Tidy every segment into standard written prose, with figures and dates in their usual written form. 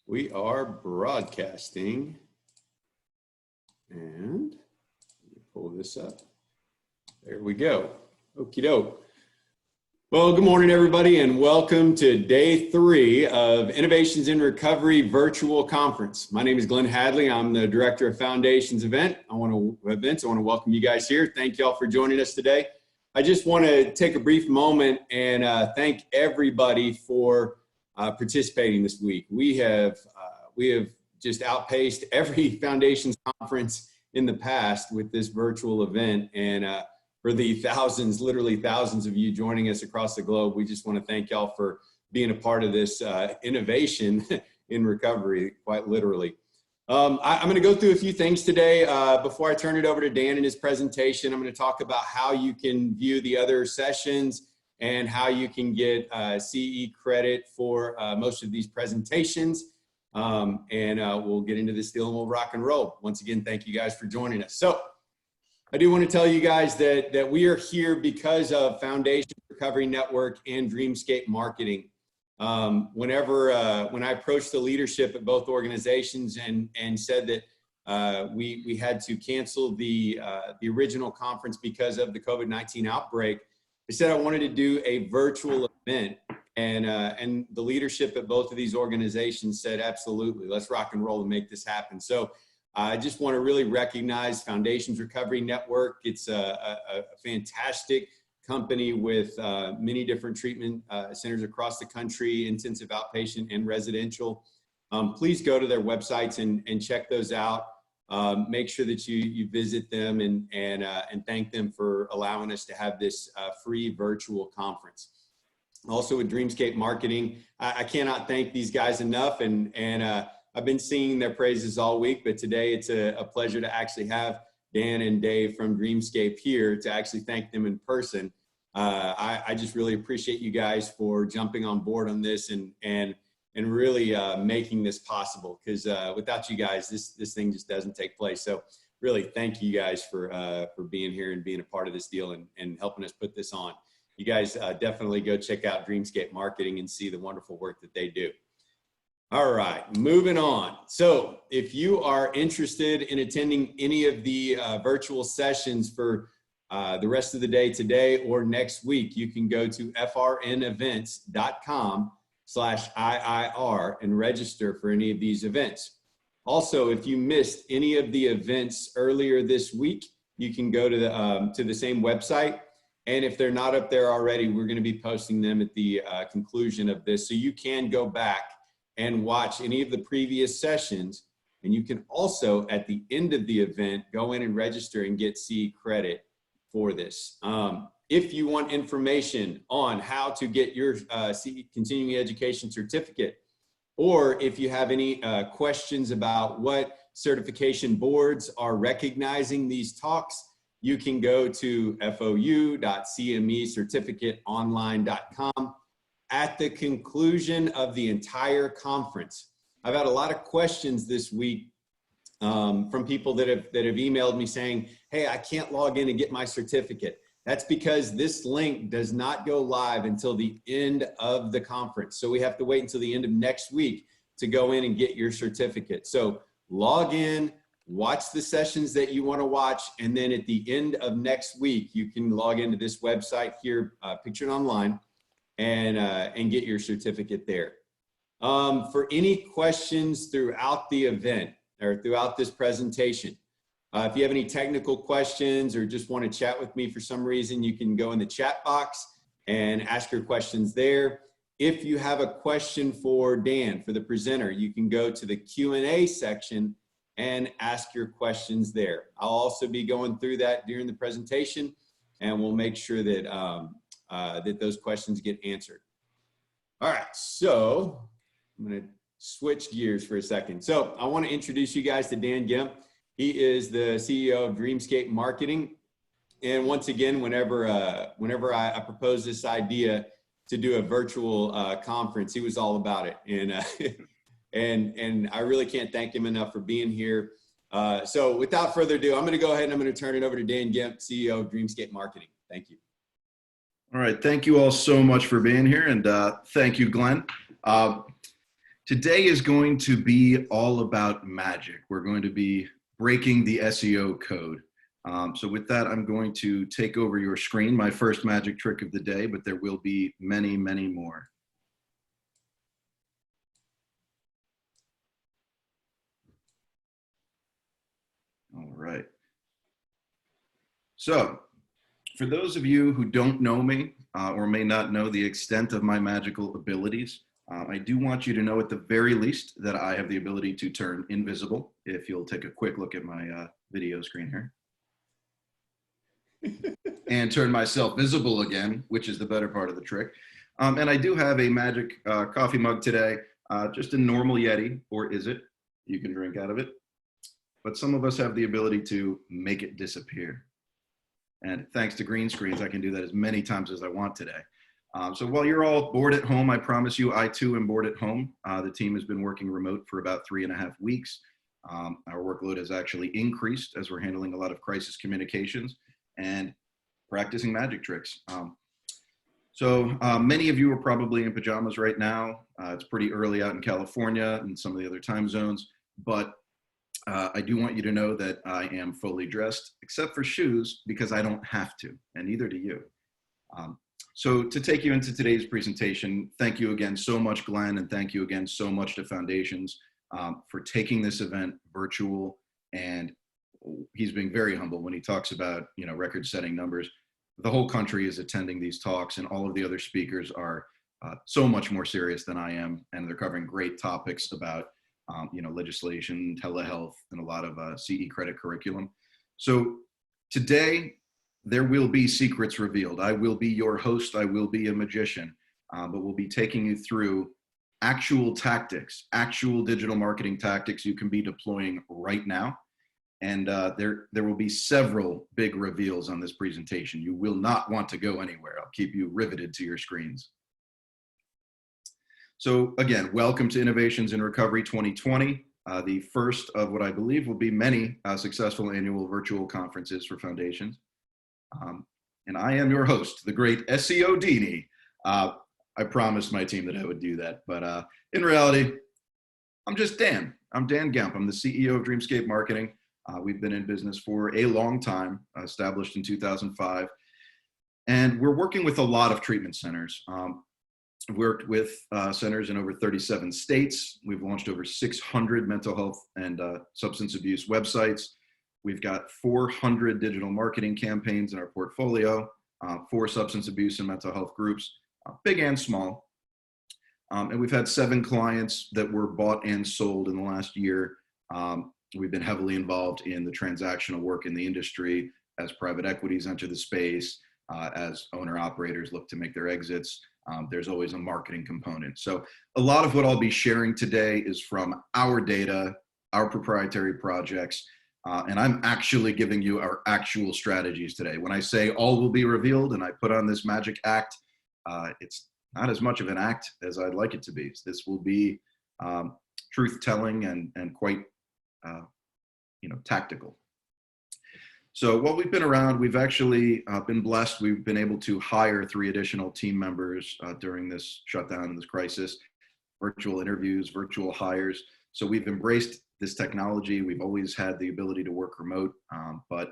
We are broadcasting, and let me pull this up. There we go. Okie doke. Well, good morning, everybody, and welcome to day 3 of Innovations in Recovery Virtual Conference. My name is Glenn Hadley. I'm the Director of Foundations Events. I want to welcome you guys here. Thank you all for joining us today. I just want to take a brief moment and thank everybody for participating this week. We have just outpaced every Foundations conference in the past with this virtual event, and for the thousands, literally thousands of you joining us across the globe, we just want to thank y'all for being a part of this innovation in recovery, quite literally. I'm going to go through a few things today. Before I turn it over to Dan in his presentation, I'm going to talk about how you can view the other sessions and how you can get CE credit for most of these presentations. We'll get into this deal and we'll rock and roll. Once again, thank you guys for joining us. So I do want to tell you guys that we are here because of Foundation Recovery Network and Dreamscape Marketing. When I approached the leadership at both organizations and said that we had to cancel the original conference because of the COVID-19 outbreak, I said I wanted to do a virtual event, and the leadership at both of these organizations said, absolutely, let's rock and roll and make this happen. So I just want to really recognize Foundations Recovery Network. It's a fantastic company with many different treatment centers across the country, intensive outpatient and residential. Please go to their websites and check those out. Make sure that you visit them and thank them for allowing us to have this free virtual conference. Also with Dreamscape Marketing, I cannot thank these guys enough, and I've been singing their praises all week, but today it's a pleasure to actually have Dan and Dave from Dreamscape here to actually thank them in person. I just really appreciate you guys for jumping on board on this and really making this possible, because without you guys, this thing just doesn't take place. So really thank you guys for being here and being a part of this deal and helping us put this on. You guys definitely go check out Dreamscape Marketing and see the wonderful work that they do. All right, moving on. So if you are interested in attending any of the virtual sessions for the rest of the day today or next week, you can go to frnevents.com/IIR and register for any of these events. Also, if you missed any of the events earlier this week, you can go to the same website. And if they're not up there already, we're going to be posting them at the conclusion of this. So you can go back and watch any of the previous sessions. And you can also, at the end of the event, go in and register and get CE credit for this. If you want information on how to get your continuing education certificate, or if you have any questions about what certification boards are recognizing these talks, you can go to fou.cmecertificateonline.com. At the conclusion of the entire conference, I've had a lot of questions this week from people that have emailed me saying, hey, I can't log in and get my certificate. That's because this link does not go live until the end of the conference. So we have to wait until the end of next week to go in and get your certificate. So log in, watch the sessions that you want to watch, and then at the end of next week, you can log into this website here, pictured online, and get your certificate there. For any questions throughout the event or throughout this presentation, if you have any technical questions or just want to chat with me for some reason, you can go in the chat box and ask your questions there. If you have a question for Dan, for the presenter, you can go to the Q&A section and ask your questions there. I'll also be going through that during the presentation, and we'll make sure that that those questions get answered. All right, so I'm going to switch gears for a second. So I want to introduce you guys to Dan Gemp. He is the CEO of Dreamscape Marketing. And once again, whenever I proposed this idea to do a virtual conference, he was all about it. And I really can't thank him enough for being here. So without further ado, I'm going to go ahead and I'm going to turn it over to Dan Gemp, CEO of Dreamscape Marketing. Thank you. All right. Thank you all so much for being here. And thank you, Glenn. Today is going to be all about magic. We're going to be breaking the SEO code. So with that, I'm going to take over your screen, my first magic trick of the day, but there will be many, many more. All right. So for those of you who don't know me or may not know the extent of my magical abilities, I do want you to know at the very least that I have the ability to turn invisible. If you'll take a quick look at my video screen here. And turn myself visible again, which is the better part of the trick. And I do have a magic coffee mug today, just a normal Yeti, or is it? You can drink out of it. But some of us have the ability to make it disappear. And thanks to green screens, I can do that as many times as I want today. So while you're all bored at home, I promise you, I too am bored at home. The team has been working remote for about 3.5 weeks. Our workload has actually increased as we're handling a lot of crisis communications and practicing magic tricks. So many of you are probably in pajamas right now. It's pretty early out in California and some of the other time zones, but I do want you to know that I am fully dressed, except for shoes, because I don't have to, and neither do you. So to take you into today's presentation, thank you again so much, Glenn, and thank you again so much to Foundations for taking this event virtual. And he's being very humble when he talks about, record-setting numbers. The whole country is attending these talks, and all of the other speakers are so much more serious than I am, and they're covering great topics about legislation, telehealth, and a lot of CE credit curriculum. So today, there will be secrets revealed. I will be your host. I will be a magician, but we'll be taking you through actual tactics, actual digital marketing tactics you can be deploying right now. And there will be several big reveals on this presentation. You will not want to go anywhere. I'll keep you riveted to your screens. So again, welcome to Innovations in Recovery 2020, the first of what I believe will be many successful annual virtual conferences for Foundations. And I am your host, the great SEO Dini. I promised my team that I would do that, but in reality, I'm just Dan. I'm Dan Gemp. I'm the CEO of Dreamscape Marketing. We've been in business for a long time, established in 2005. And we're working with a lot of treatment centers. We've worked with centers in over 37 states. We've launched over 600 mental health and substance abuse websites. We've got 400 digital marketing campaigns in our portfolio, 4 substance abuse and mental health groups, big and small. And we've had 7 clients that were bought and sold in the last year. We've been heavily involved in the transactional work in the industry as private equities enter the space, as owner operators look to make their exits. There's always a marketing component. So a lot of what I'll be sharing today is from our data, our proprietary projects, and I'm actually giving you our actual strategies today. When I say all will be revealed and I put on this magic act, it's not as much of an act as I'd like it to be. This will be truth-telling and quite tactical. So while we've been around, we've actually been blessed. We've been able to hire 3 additional team members during this shutdown and this crisis, virtual interviews, virtual hires. So we've embraced this technology. We've always had the ability to work remote, but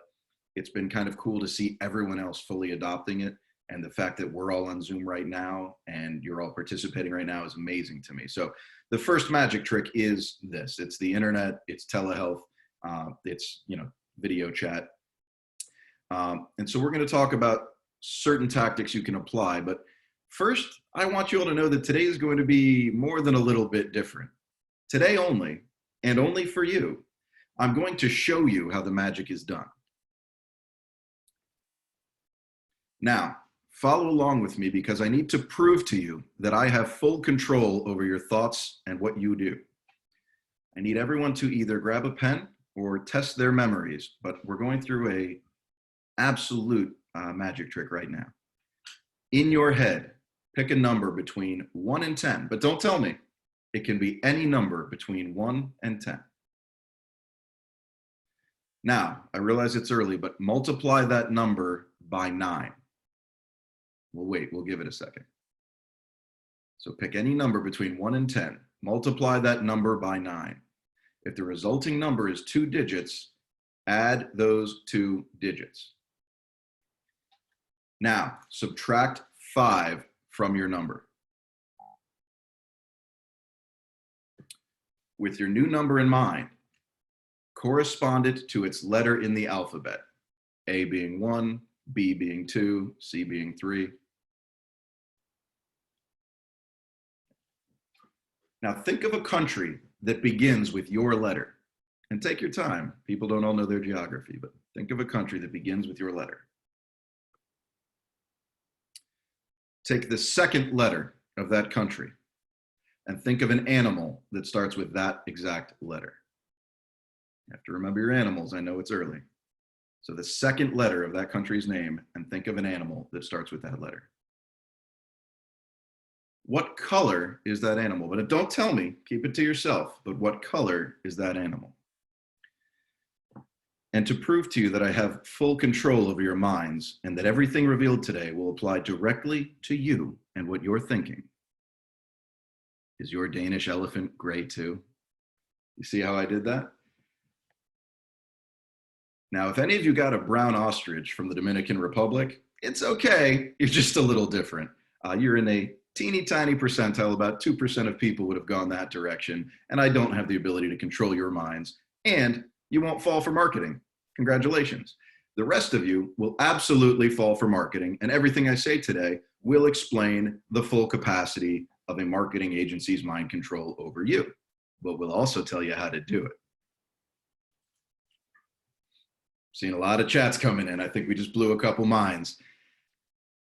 it's been kind of cool to see everyone else fully adopting it. And the fact that we're all on Zoom right now and you're all participating right now is amazing to me. So the first magic trick is this. It's the internet, it's telehealth, it's video chat. And so we're going to talk about certain tactics you can apply. But first, I want you all to know that today is going to be more than a little bit different. Today only, and only for you, I'm going to show you how the magic is done. Now, follow along with me because I need to prove to you that I have full control over your thoughts and what you do. I need everyone to either grab a pen or test their memories, but we're going through a absolute magic trick right now. In your head, pick a number between 1 and 10, but don't tell me. It can be any number between 1 and 10. Now, I realize it's early, but multiply that number by 9. We'll wait, we'll give it a second. So pick any number between 1 and 10. multiply that number by 9. If the resulting number is 2 digits, add those 2 digits. Now, subtract 5 from your number. With your new number in mind, correspond it to its letter in the alphabet, A being 1, B being 2, C being 3. Now think of a country that begins with your letter. And take your time. People don't all know their geography, but think of a country that begins with your letter. Take the second letter of that country and think of an animal that starts with that exact letter. You have to remember your animals. I know it's early. So the second letter of that country's name, and think of an animal that starts with that letter. What color is that animal? But don't tell me, keep it to yourself, but what color is that animal? And to prove to you that I have full control over your minds and that everything revealed today will apply directly to you and what you're thinking. Is your Danish elephant gray too? You see how I did that? Now, if any of you got a brown ostrich from the Dominican Republic, it's okay. You're just a little different. You're in a teeny tiny percentile. About 2% of people would have gone that direction. And I don't have the ability to control your minds. And you won't fall for marketing. Congratulations. The rest of you will absolutely fall for marketing. And everything I say today will explain the full capacity of a marketing agency's mind control over you, but we'll also tell you how to do it. Seen a lot of chats coming in. I think we just blew a couple minds.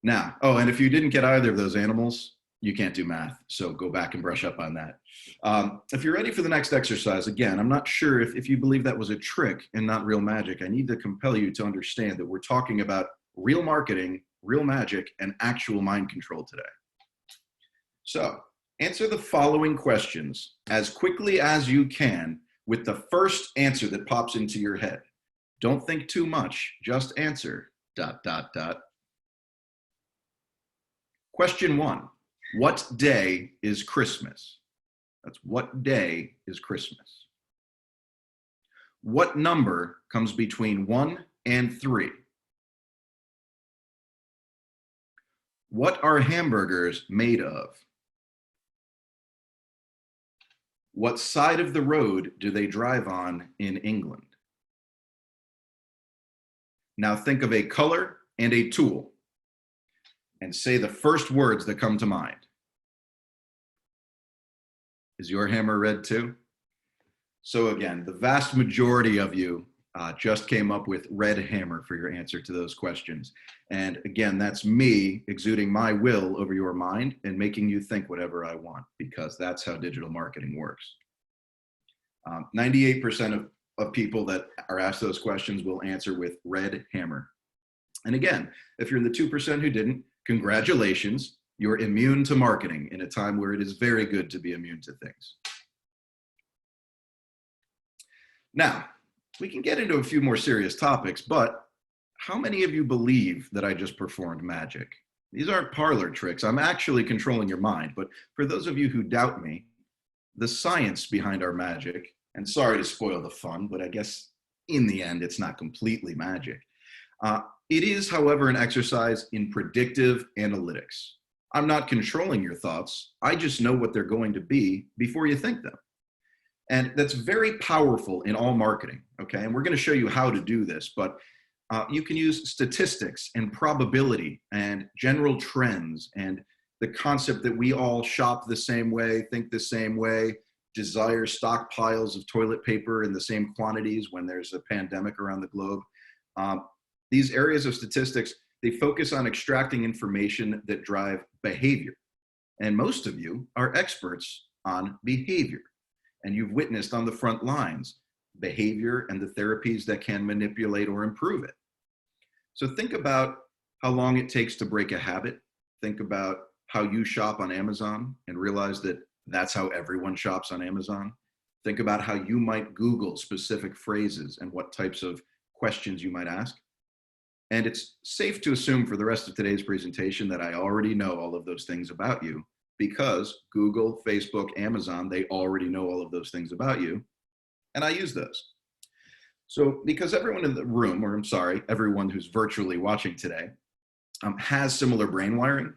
Now, oh, and if you didn't get either of those animals, you can't do math. So go back and brush up on that. If you're ready for the next exercise, again, I'm not sure if you believe that was a trick and not real magic. I need to compel you to understand that we're talking about real marketing, real magic, and actual mind control today. So answer the following questions as quickly as you can with the first answer that pops into your head. Don't think too much, just answer, ... Question 1, what day is Christmas? That's what day is Christmas? What number comes between 1 and 3? What are hamburgers made of? What side of the road do they drive on in England? Now think of a color and a tool and say the first words that come to mind. Is your hammer red too? So again, the vast majority of you just came up with red hammer for your answer to those questions. And again, that's me exuding my will over your mind and making you think whatever I want, because that's how digital marketing works. 98% of people that are asked those questions will answer with red hammer. And again, if you're in the 2% who didn't, congratulations, you're immune to marketing in a time where it is very good to be immune to things. Now, we can get into a few more serious topics, but how many of you believe that I just performed magic? These aren't parlor tricks. I'm actually controlling your mind. But for those of you who doubt me, the science behind our magic, and sorry to spoil the fun, but I guess in the end, it's not completely magic. It is, however, an exercise in predictive analytics. I'm not controlling your thoughts. I just know what they're going to be before you think them. And that's very powerful in all marketing, okay? And we're going to show you how to do this, but you can use statistics and probability and general trends and the concept that we all shop the same way, think the same way, desire stockpiles of toilet paper in the same quantities when there's a pandemic around the globe. These areas of statistics, they focus on extracting information that drive behavior. And most of you are experts on behavior. And you've witnessed on the front lines behavior and the therapies that can manipulate or improve it. So think about how long it takes to break a habit. Think about how you shop on Amazon and realize that that's how everyone shops on Amazon. Think about how you might Google specific phrases and what types of questions you might ask. And it's safe to assume for the rest of today's presentation that I already know all of those things about you, because Google, Facebook, Amazon, they already know all of those things about you. And I use those. So because everyone in the room, or I'm sorry, everyone who's virtually watching today, has similar brain wiring,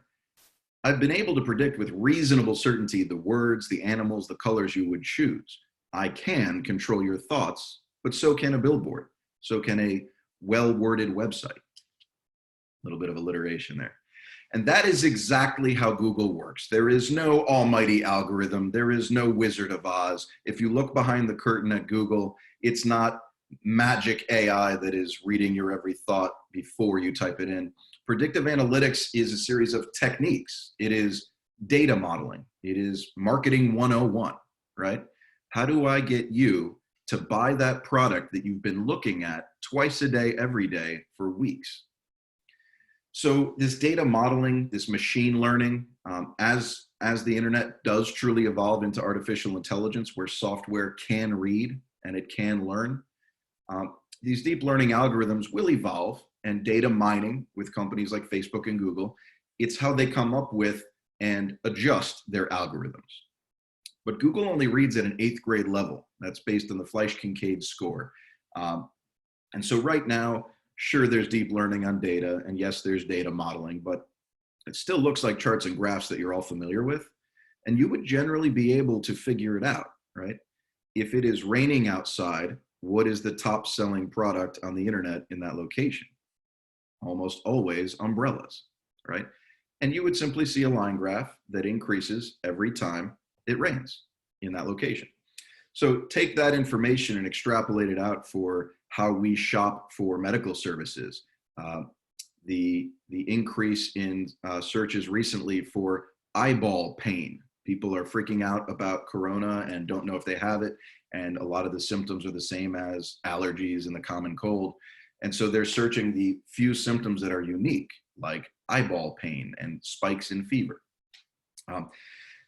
I've been able to predict with reasonable certainty the words, the animals, the colors you would choose. I can control your thoughts, but so can a billboard. So can a well-worded website. A little bit of alliteration there. And that is exactly how Google works. There is no almighty algorithm. There is no Wizard of Oz. If you look behind the curtain at Google, it's not magic AI that is reading your every thought before you type it in. Predictive analytics is a series of techniques. It is data modeling. It is marketing 101, right? How do I get you to buy that product that you've been looking at twice a day, every day for weeks? So this data modeling, this machine learning, as the internet does truly evolve into artificial intelligence where software can read and it can learn, these deep learning algorithms will evolve, and data mining with companies like Facebook and Google, it's how they come up with and adjust their algorithms. But Google only reads at an 8th grade level. That's based on the Fleisch-Kincaid score. And so right now, sure, there's deep learning on data, and yes, there's data modeling, but it still looks like charts and graphs that you're all familiar with. And you would generally be able to figure it out, right? If it is raining outside, what is the top selling product on the internet in that location? Almost always umbrellas, right? And you would simply see a line graph that increases every time it rains in that location. So take that information and extrapolate it out for how we shop for medical services. The increase in searches recently for eyeball pain. People are freaking out about corona and don't know if they have it. And a lot of the symptoms are the same as allergies and the common cold. And so they're searching the few symptoms that are unique, like eyeball pain and spikes in fever.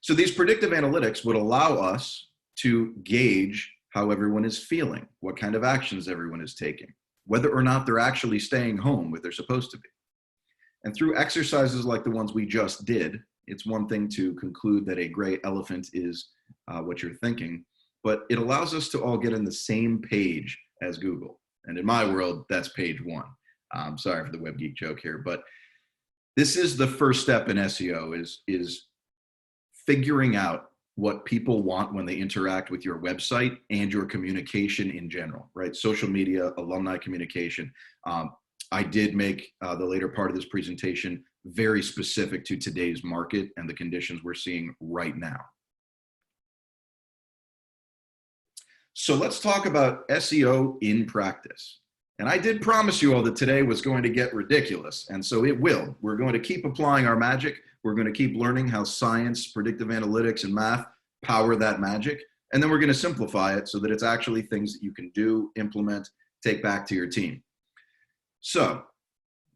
So these predictive analytics would allow us to gauge how everyone is feeling, what kind of actions everyone is taking, whether or not they're actually staying home where they're supposed to be. And through exercises like the ones we just did, it's one thing to conclude that a gray elephant is what you're thinking, but it allows us to all get on the same page as Google. And in my world, that's page 1. I'm sorry for the web geek joke here, but this is the first step in SEO is figuring out what people want when they interact with your website and your communication in general, right? Social media, alumni communication. I did make the later part of this presentation very specific to today's market and the conditions we're seeing right now. So let's talk about SEO in practice. And I did promise you all that today was going to get ridiculous, and so it will. We're going to keep applying our magic. We're going to keep learning how science, predictive analytics, and math power that magic. And then we're going to simplify it so that it's actually things that you can do, implement, take back to your team. So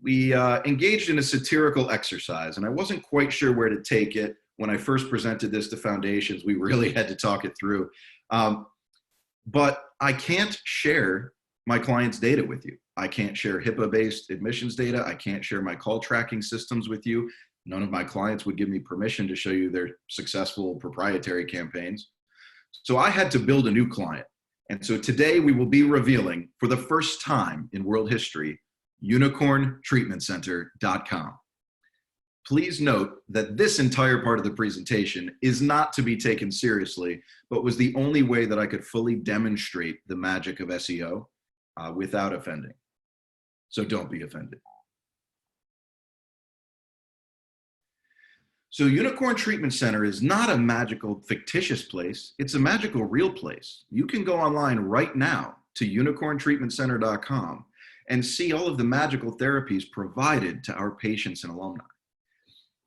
we engaged in a satirical exercise, and I wasn't quite sure where to take it. When I first presented this to foundations, we really had to talk it through. But I can't share my clients' data with you. I can't share HIPAA-based admissions data. I can't share my call tracking systems with you. None of my clients would give me permission to show you their successful proprietary campaigns. So I had to build a new client. And so today we will be revealing, for the first time in world history, unicorntreatmentcenter.com. Please note that this entire part of the presentation is not to be taken seriously, but was the only way that I could fully demonstrate the magic of SEO without offending. So don't be offended. So Unicorn Treatment Center is not a magical fictitious place. It's a magical real place. You can go online right now to unicorntreatmentcenter.com and see all of the magical therapies provided to our patients and alumni.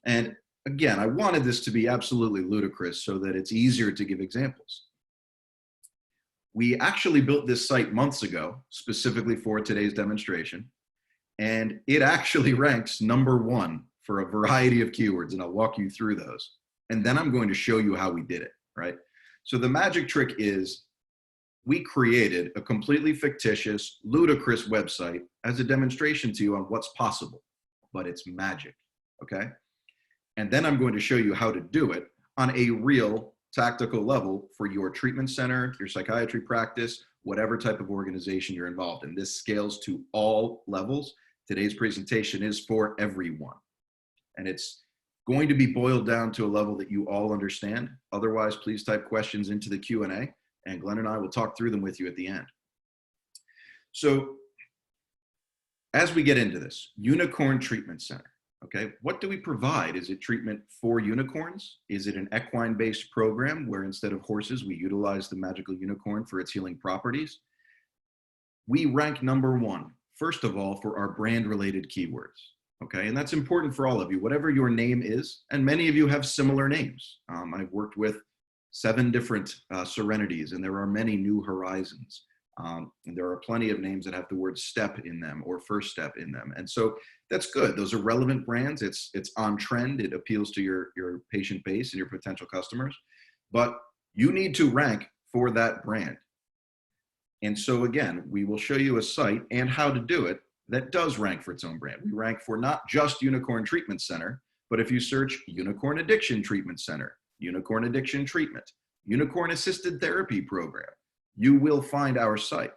And again, I wanted this to be absolutely ludicrous so that it's easier to give examples. We actually built this site months ago, specifically for today's demonstration, and it actually ranks #1 for a variety of keywords, and I'll walk you through those. And then I'm going to show you how we did it, right? So the magic trick is we created a completely fictitious, ludicrous website as a demonstration to you on what's possible, but it's magic, okay? And then I'm going to show you how to do it on a real tactical level for your treatment center, your psychiatry practice, whatever type of organization you're involved in. This scales to all levels. Today's presentation is for everyone. And it's going to be boiled down to a level that you all understand. Otherwise, please type questions into the Q&A, and Glenn and I will talk through them with you at the end. So as we get into this, Unicorn Treatment Center, okay, what do we provide? Is it treatment for unicorns? Is it an equine-based program where instead of horses, we utilize the magical unicorn for its healing properties? We rank #1, first of all, for our brand-related keywords. Okay, and that's important for all of you, whatever your name is, and many of you have similar names. I've worked with 7 different Serenities, and there are many New Horizons. And there are plenty of names that have the word step in them or first step in them. And so that's good. Those are relevant brands. It's on trend. It appeals to your patient base and your potential customers. But you need to rank for that brand. And so again, we will show you a site and how to do it that does rank for its own brand. We rank for not just Unicorn Treatment Center, but if you search Unicorn Addiction Treatment Center, Unicorn Addiction Treatment, Unicorn Assisted Therapy Program, you will find our site.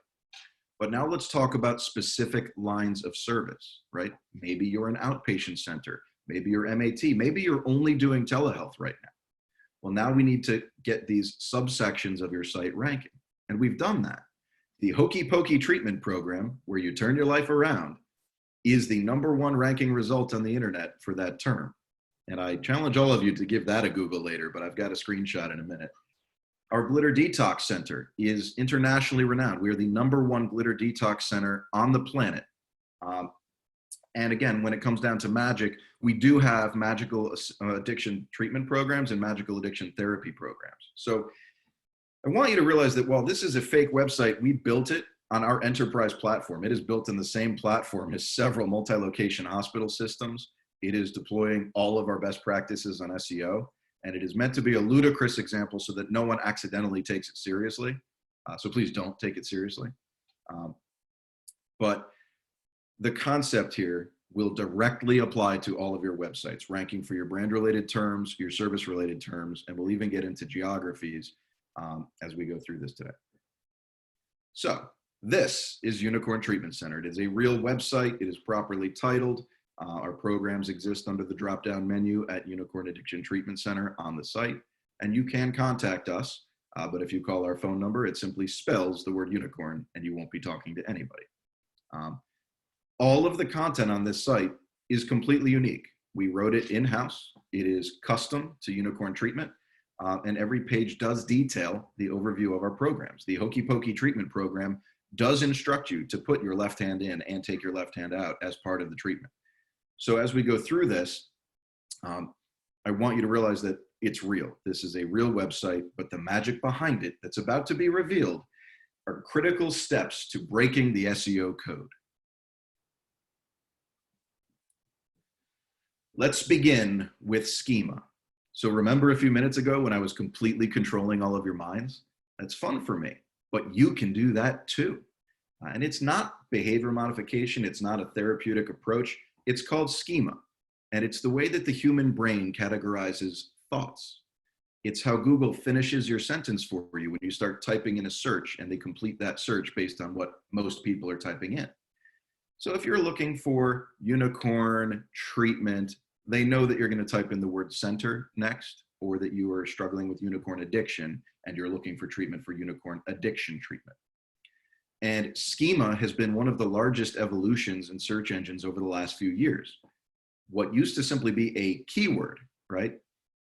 But now let's talk about specific lines of service, right? Maybe you're an outpatient center, maybe you're MAT, maybe you're only doing telehealth right now. Well, now we need to get these subsections of your site ranking, and we've done that. The Hokey Pokey Treatment Program, where you turn your life around, is the #1 ranking result on the internet for that term. And I challenge all of you to give that a Google later, but I've got a screenshot in a minute. Our Glitter Detox Center is internationally renowned. We are the #1 glitter detox center on the planet. And again, when it comes down to magic, we do have magical addiction treatment programs and magical addiction therapy programs. So I want you to realize that while this is a fake website, we built it on our enterprise platform. It is built in the same platform as several multi-location hospital systems. It is deploying all of our best practices on SEO. And it is meant to be a ludicrous example so that no one accidentally takes it seriously. So please don't take it seriously. But the concept here will directly apply to all of your websites, ranking for your brand-related terms, your service-related terms, and we'll even get into geographies as we go through this today. So this is Unicorn Treatment Center. It is a real website. It is properly titled. Our programs exist under the drop-down menu at Unicorn Addiction Treatment Center on the site, and you can contact us, but if you call our phone number, it simply spells the word unicorn, and you won't be talking to anybody. All of the content on this site is completely unique. We wrote it in-house. It is custom to Unicorn Treatment, and every page does detail the overview of our programs. The Hokey Pokey Treatment Program does instruct you to put your left hand in and take your left hand out as part of the treatment. So as we go through this, I want you to realize that it's real. This is a real website, but the magic behind it that's about to be revealed are critical steps to breaking the SEO code. Let's begin with schema. So remember a few minutes ago when I was completely controlling all of your minds? That's fun for me, but you can do that too. And it's not behavior modification. It's not a therapeutic approach. It's called schema. And it's the way that the human brain categorizes thoughts. It's how Google finishes your sentence for you when you start typing in a search and they complete that search based on what most people are typing in. So if you're looking for unicorn treatment, they know that you're going to type in the word center next, or that you are struggling with unicorn addiction and you're looking for treatment for unicorn addiction treatment. And schema has been one of the largest evolutions in search engines over the last few years. What used to simply be a keyword, right?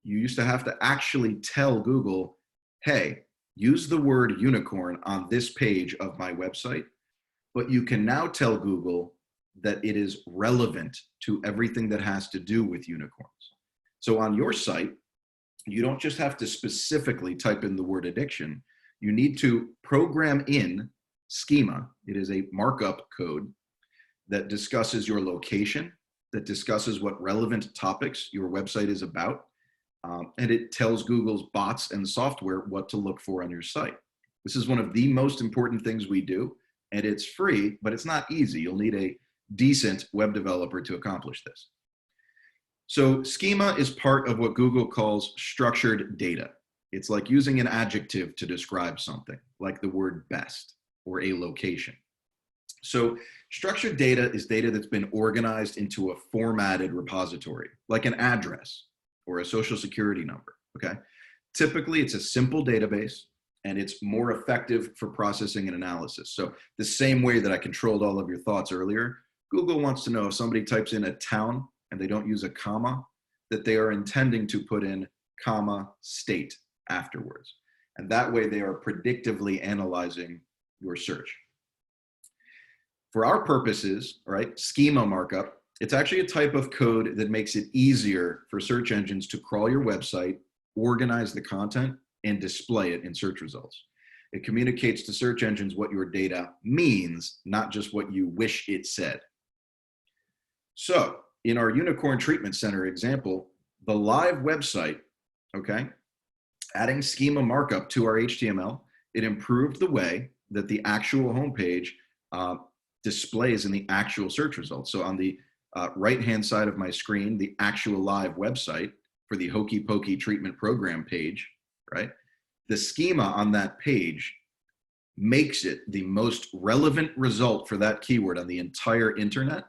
You used to have to actually tell Google, hey, use the word unicorn on this page of my website. But you can now tell Google that it is relevant to everything that has to do with unicorns. So on your site, you don't just have to specifically type in the word addiction. You need to program in schema. It is a markup code that discusses your location, that discusses what relevant topics your website is about, and it tells Google's bots and software what to look for on your site. This is one of the most important things we do, and it's free, but it's not easy. You'll need a decent web developer to accomplish this. So schema is part of what Google calls structured data. It's like using an adjective to describe something, like the word best or a location. So structured data is data that's been organized into a formatted repository, like an address or a social security number, okay? Typically, it's a simple database and it's more effective for processing and analysis. So the same way that I controlled all of your thoughts earlier, Google wants to know if somebody types in a town and they don't use a comma, that they are intending to put in comma state afterwards. And that way they are predictively analyzing your search. For our purposes, right, schema markup, it's actually a type of code that makes it easier for search engines to crawl your website, organize the content, and display it in search results. It communicates to search engines what your data means, not just what you wish it said. So in our Unicorn Treatment Center example, the live website, okay, adding schema markup to our HTML, it improved the way that the actual homepage displays in the actual search results. So on the right-hand side of my screen, the actual live website for the Hokey Pokey Treatment Program page, right? The schema on that page makes it the most relevant result for that keyword on the entire internet.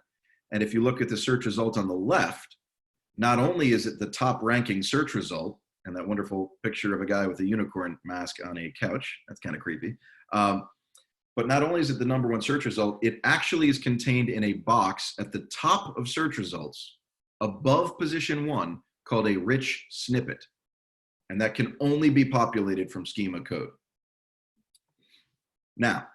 And if you look at the search result on the left, not only is it the top ranking search result, and that wonderful picture of a guy with a unicorn mask on a couch, that's kind of creepy. But not only is it the #1 search result, it actually is contained in a box at the top of search results above position 1 called a rich snippet. And that can only be populated from schema code. Now,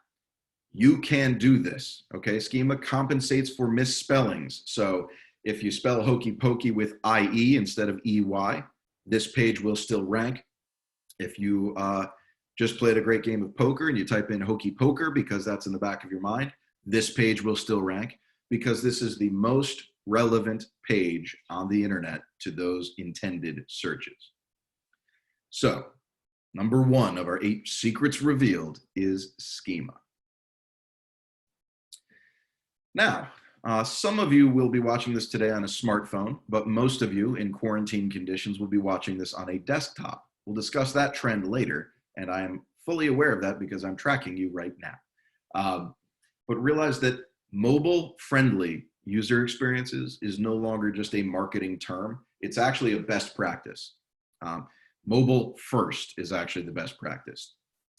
you can do this, okay? Schema compensates for misspellings. So if you spell hokey pokey with IE instead of EY, this page will still rank. If you just played a great game of poker and you type in hokey poker because that's in the back of your mind, this page will still rank because this is the most relevant page on the internet to those intended searches. So #1 of our 8 secrets revealed is schema. Now, some of you will be watching this today on a smartphone, but most of you in quarantine conditions will be watching this on a desktop. We'll discuss that trend later, and I am fully aware of that because I'm tracking you right now. But realize that mobile-friendly user experiences is no longer just a marketing term. It's actually a best practice. Mobile first is actually the best practice.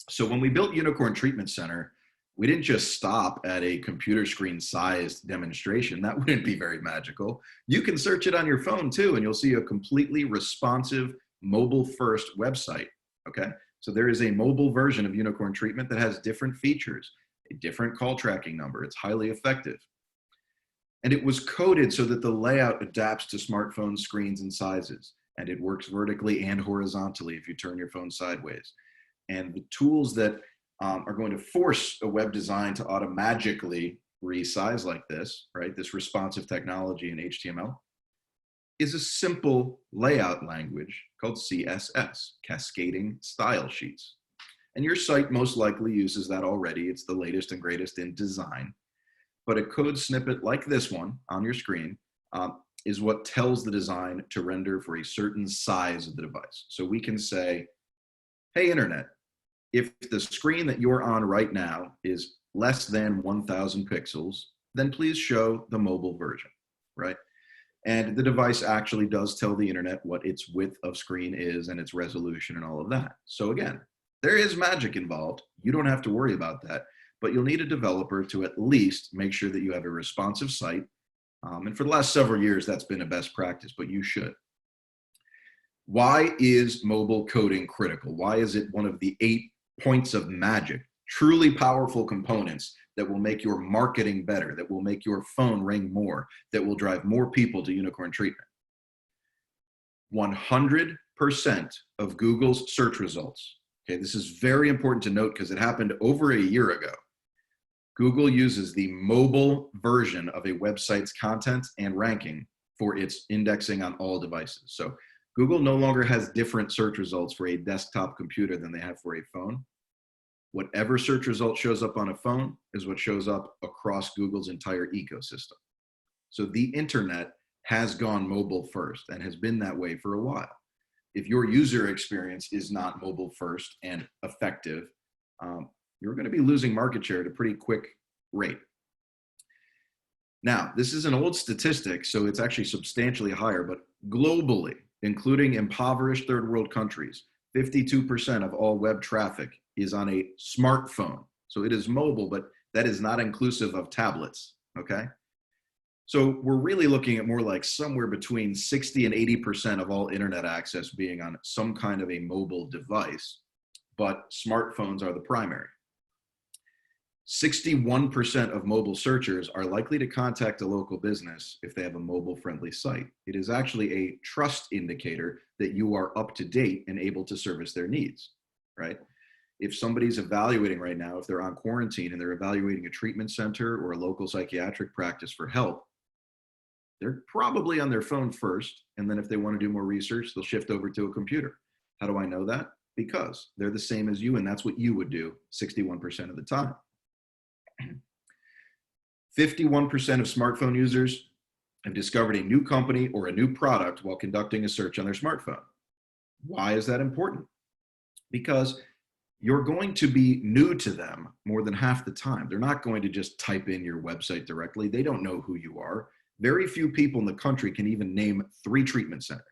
So when we built Unicorn Treatment Center, we didn't just stop at a computer screen sized demonstration. That wouldn't be very magical. You can search it on your phone too, and you'll see a completely responsive mobile first website, okay? So there is a mobile version of Unicorn Treatment that has different features, a different call tracking number. It's highly effective. And it was coded so that the layout adapts to smartphone screens and sizes, and it works vertically and horizontally if you turn your phone sideways. And the tools that are going to force a web design to automagically resize like this, right? This responsive technology in HTML is a simple layout language called CSS, Cascading Style Sheets. And your site most likely uses that already. It's the latest and greatest in design. But a code snippet like this one on your screen is what tells the design to render for a certain size of the device. So we can say, hey, internet, if the screen that you're on right now is less than 1,000 pixels, then please show the mobile version, right? And the device actually does tell the internet what its width of screen is and its resolution and all of that. So again, there is magic involved. You don't have to worry about that, but you'll need a developer to at least make sure that you have a responsive site. And for the last several years, that's been a best practice, but you should. Why is mobile coding critical? Why is it one of the 8 points of magic, truly powerful components that will make your marketing better, that will make your phone ring more, that will drive more people to Unicorn Treatment? 100% of Google's search results. Okay, this is very important to note because it happened over a year ago. Google uses the mobile version of a website's content and ranking for its indexing on all devices. So Google no longer has different search results for a desktop computer than they have for a phone. Whatever search result shows up on a phone is what shows up across Google's entire ecosystem. So the internet has gone mobile first and has been that way for a while. If your user experience is not mobile first and effective, you're going to be losing market share at a pretty quick rate. Now, this is an old statistic, so it's actually substantially higher, but globally, including impoverished third world countries, 52% of all web traffic is on a smartphone. So it is mobile, but that is not inclusive of tablets, okay? So we're really looking at more like somewhere between 60 and 80% of all internet access being on some kind of a mobile device, but smartphones are the primary. 61% of mobile searchers are likely to contact a local business if they have a mobile-friendly site. It is actually a trust indicator that you are up to date and able to service their needs, right? If somebody's evaluating right now, if they're on quarantine and they're evaluating a treatment center or a local psychiatric practice for help, they're probably on their phone first, and then if they want to do more research, they'll shift over to a computer. How do I know that? Because they're the same as you, and that's what you would do 61% of the time. 51% of smartphone users have discovered a new company or a new product while conducting a search on their smartphone. Why is that important? Because you're going to be new to them more than half the time. They're not going to just type in your website directly. They don't know who you are. Very few people in the country can even name 3 treatment centers.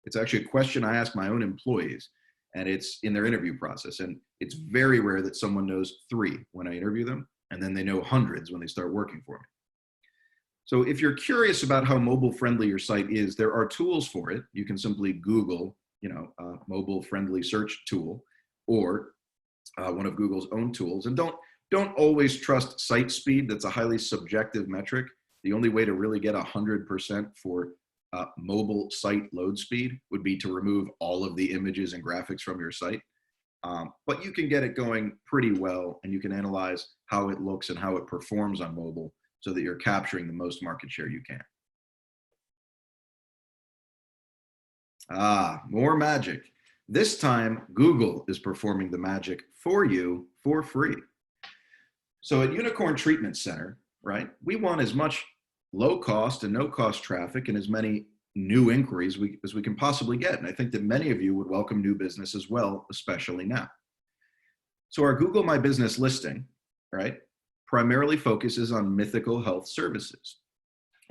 It's actually a question I ask my own employees, and it's in their interview process. And it's very rare that someone knows 3 when I interview them, and then they know hundreds when they start working for me. So if you're curious about how mobile friendly your site is, there are tools for it. You can simply Google, mobile friendly search tool, or one of Google's own tools. And don't always trust site speed. That's a highly subjective metric. The only way to really get 100% for mobile site load speed would be to remove all of the images and graphics from your site. But you can get it going pretty well, and you can analyze how it looks and how it performs on mobile so that you're capturing the most market share you can. More magic. This time, Google is performing the magic for you for free. So at Unicorn Treatment Center, right, we want as much low cost and no cost traffic and as many new inquiries as we can possibly get. And I think that many of you would welcome new business as well, especially now. So our Google My Business listing, right, primarily focuses on mythical health services.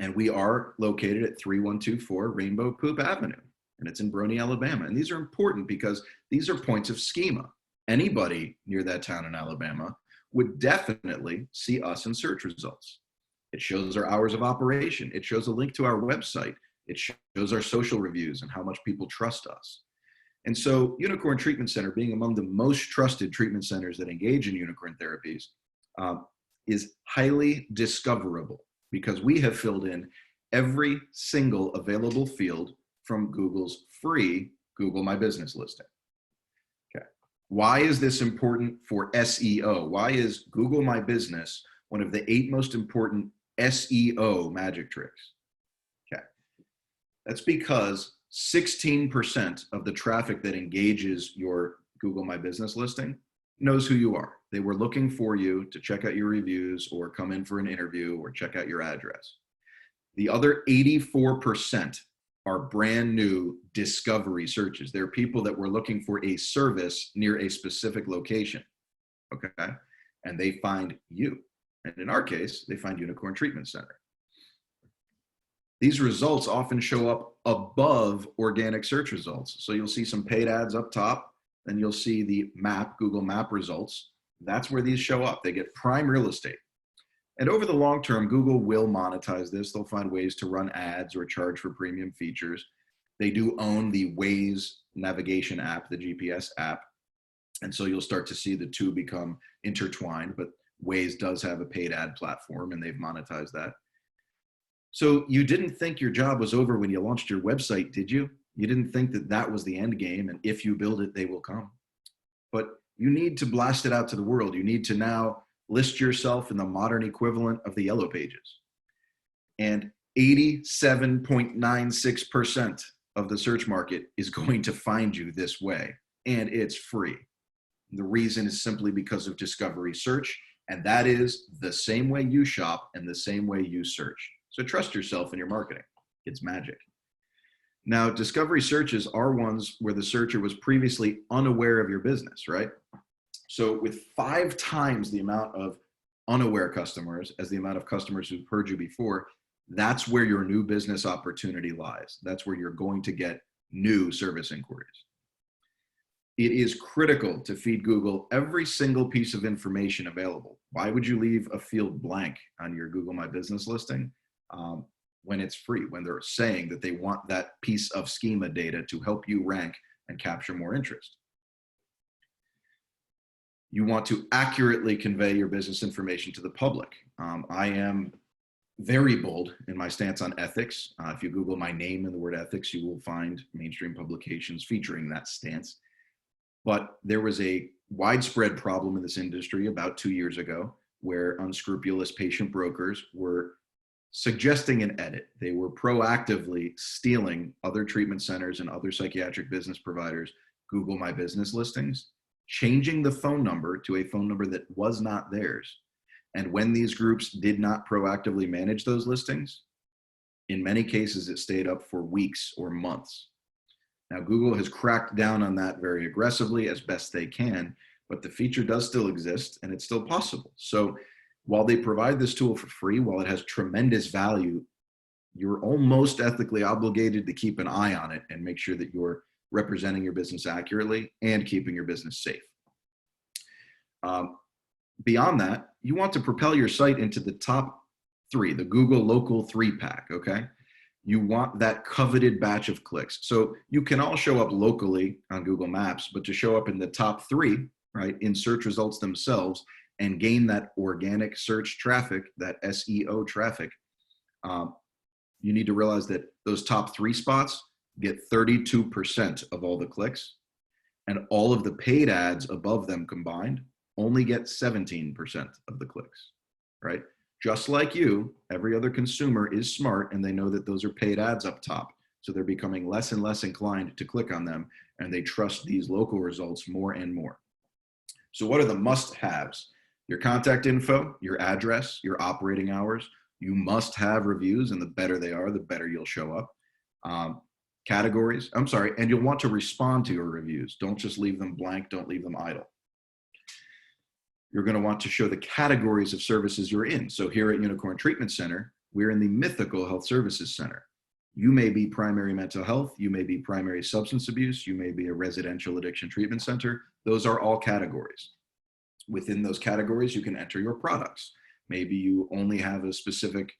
And we are located at 3124 Rainbow Poop Avenue, and it's in Bronte, Alabama. And these are important because these are points of schema. Anybody near that town in Alabama would definitely see us in search results. It shows our hours of operation. It shows a link to our website. It shows our social reviews and how much people trust us. And so Unicorn Treatment Center, being among the most trusted treatment centers that engage in unicorn therapies, is highly discoverable because we have filled in every single available field from Google's free Google My Business listing. Okay. Why is this important for SEO? Why is Google My Business one of the 8 most important SEO magic tricks? Okay. That's because 16% of the traffic that engages your Google My Business listing knows who you are. They were looking for you to check out your reviews or come in for an interview or check out your address. The other 84% are brand new discovery searches. They're people that were looking for a service near a specific location, okay? And they find you. And in our case, they find Unicorn Treatment Center. These results often show up above organic search results. So you'll see some paid ads up top, then you'll see the map, Google Map results. That's where these show up. They get prime real estate. And over the long term, Google will monetize this. They'll find ways to run ads or charge for premium features. They do own the Waze navigation app, the GPS app. And so you'll start to see the two become intertwined, but Waze does have a paid ad platform and they've monetized that. So you didn't think your job was over when you launched your website, did you? You didn't think that that was the end game, and if you build it, they will come. But you need to blast it out to the world. You need to now list yourself in the modern equivalent of the Yellow Pages. And 87.96% of the search market is going to find you this way, and it's free. The reason is simply because of discovery search, and that is the same way you shop and the same way you search. So trust yourself in your marketing. It's magic. Now, discovery searches are ones where the searcher was previously unaware of your business, right? So with 5 times the amount of unaware customers as the amount of customers who've heard you before, that's where your new business opportunity lies. That's where you're going to get new service inquiries. It is critical to feed Google every single piece of information available. Why would you leave a field blank on your Google My Business listing when it's free, when they're saying that they want that piece of schema data to help you rank and capture more interest? You want to accurately convey your business information to the public. I am very bold in my stance on ethics. If you Google my name and the word ethics, you will find mainstream publications featuring that stance. But there was a widespread problem in this industry about 2 years ago where unscrupulous patient brokers were suggesting an edit. They were proactively stealing other treatment centers and other psychiatric business providers' Google My Business listings, changing the phone number to a phone number that was not theirs. And when these groups did not proactively manage those listings, in many cases, it stayed up for weeks or months. Now, Google has cracked down on that very aggressively as best they can, but the feature does still exist and it's still possible. So while they provide this tool for free, while it has tremendous value, you're almost ethically obligated to keep an eye on it and make sure that you're representing your business accurately and keeping your business safe. Beyond that, you want to propel your site into the top 3, the Google local 3-pack, okay? You want that coveted batch of clicks. So you can all show up locally on Google Maps, but to show up in the top 3, right, in search results themselves and gain that organic search traffic, that SEO traffic, you need to realize that those top 3 spots get 32% of all the clicks, and all of the paid ads above them combined only get 17% of the clicks, right? Just like you, every other consumer is smart and they know that those are paid ads up top. So they're becoming less and less inclined to click on them, and they trust these local results more and more. So what are the must-haves? Your contact info, your address, your operating hours. You must have reviews, and the better they are, the better you'll show up. Categories, and you'll want to respond to your reviews. Don't just leave them blank, don't leave them idle. You're going to want to show the categories of services you're in. So here at Unicorn Treatment Center, we're in the Mythical Health Services Center. You may be primary mental health, you may be primary substance abuse, you may be a residential addiction treatment center. Those are all categories. Within those categories, you can enter your products. Maybe you only have a specific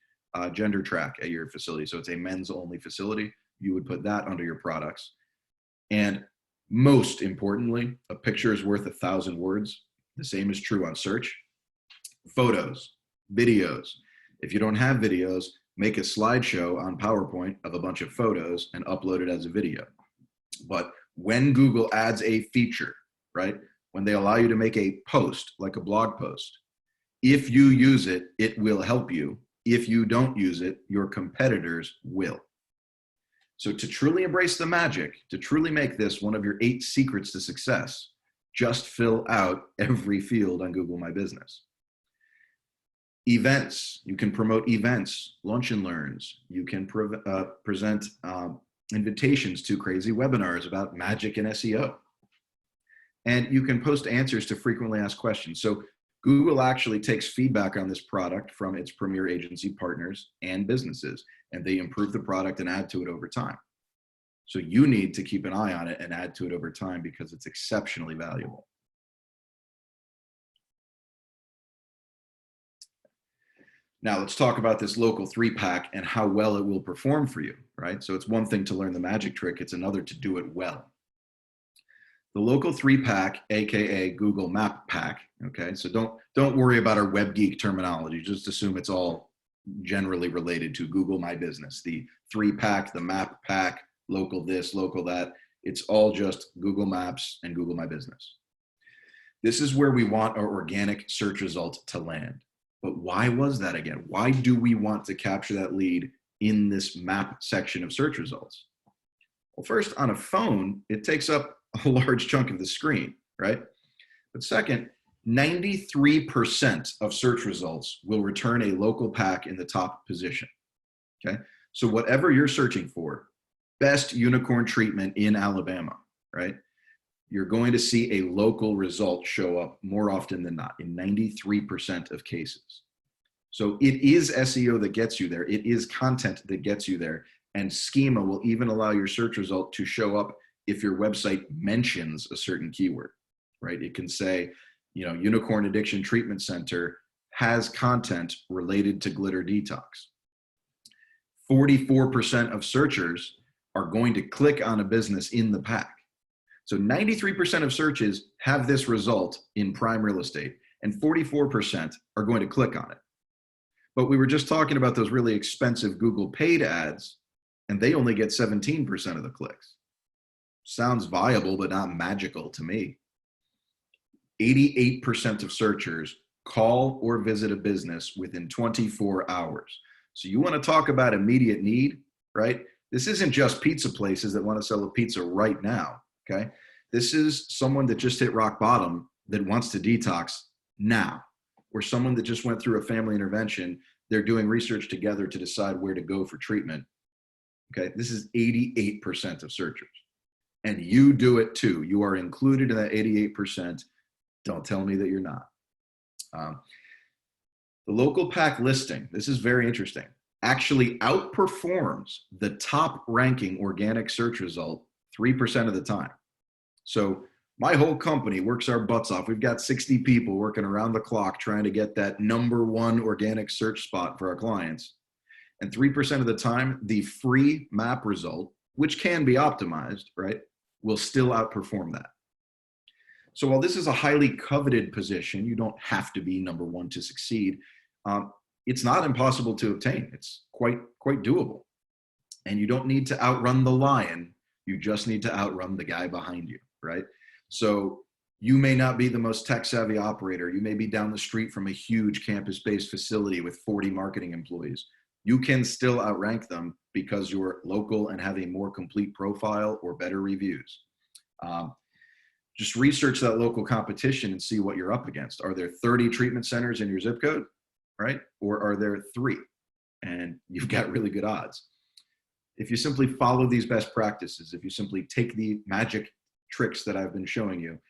gender track at your facility, so it's a men's only facility. You would put that under your products. And most importantly, a picture is worth 1,000 words. The same is true on search. Photos, videos. If you don't have videos, make a slideshow on PowerPoint of a bunch of photos and upload it as a video. But when Google adds a feature, right, when they allow you to make a post, like a blog post, if you use it, it will help you. If you don't use it, your competitors will. So to truly embrace the magic, to truly make this one of your 8 secrets to success, just fill out every field on Google My Business. Events, you can promote events, lunch and learns. You can present invitations to crazy webinars about magic and SEO. And you can post answers to frequently asked questions. So Google actually takes feedback on this product from its premier agency partners and businesses, and they improve the product and add to it over time. So you need to keep an eye on it and add to it over time because it's exceptionally valuable. Now let's talk about this local 3-pack and how well it will perform for you, right? So it's one thing to learn the magic trick, it's another to do it well. The local 3-pack, AKA Google Map Pack, okay? So don't worry about our web geek terminology, just assume it's all generally related to Google My Business. The 3-pack, the Map Pack, local this, local that, it's all just Google Maps and Google My Business. This is where we want our organic search result to land. But why was that again? Why do we want to capture that lead in this map section of search results? Well, first, on a phone, it takes up a large chunk of the screen, right? But second, 93% of search results will return a local pack in the top position, okay? So whatever you're searching for, best unicorn treatment in Alabama, right? You're going to see a local result show up more often than not in 93% of cases. So it is SEO that gets you there. It is content that gets you there. And Schema will even allow your search result to show up if your website mentions a certain keyword, right? It can say, you know, Unicorn Addiction Treatment Center has content related to glitter detox. 44% of searchers are going to click on a business in the pack. So 93% of searches have this result in prime real estate, and 44% are going to click on it. But we were just talking about those really expensive Google paid ads, and they only get 17% of the clicks. Sounds viable, but not magical to me. 88% of searchers call or visit a business within 24 hours. So you want to talk about immediate need, right? This isn't just pizza places that want to sell a pizza right now, okay? This is someone that just hit rock bottom that wants to detox now, or someone that just went through a family intervention. They're doing research together to decide where to go for treatment. Okay, this is 88% of searchers. And you do it too. You are included in that 88%. Don't tell me that you're not. The local pack listing, this is very interesting, actually outperforms the top ranking organic search result 3% of the time. So my whole company works our butts off. We've got 60 people working around the clock trying to get that #1 organic search spot for our clients. And 3% of the time, the free map result, which can be optimized, right, will still outperform that. So while this is a highly coveted position, you don't have to be #1 to succeed. It's not impossible to obtain. It's quite doable. And you don't need to outrun the lion. You just need to outrun the guy behind you, right? So you may not be the most tech savvy operator. You may be down the street from a huge campus-based facility with 40 marketing employees. You can still outrank them because you're local and have a more complete profile or better reviews. Just research that local competition and see what you're up against. Are there 30 treatment centers in your zip code, right? Or are there 3? And you've got really good odds. If you simply follow these best practices, if you simply take the magic tricks that I've been showing you,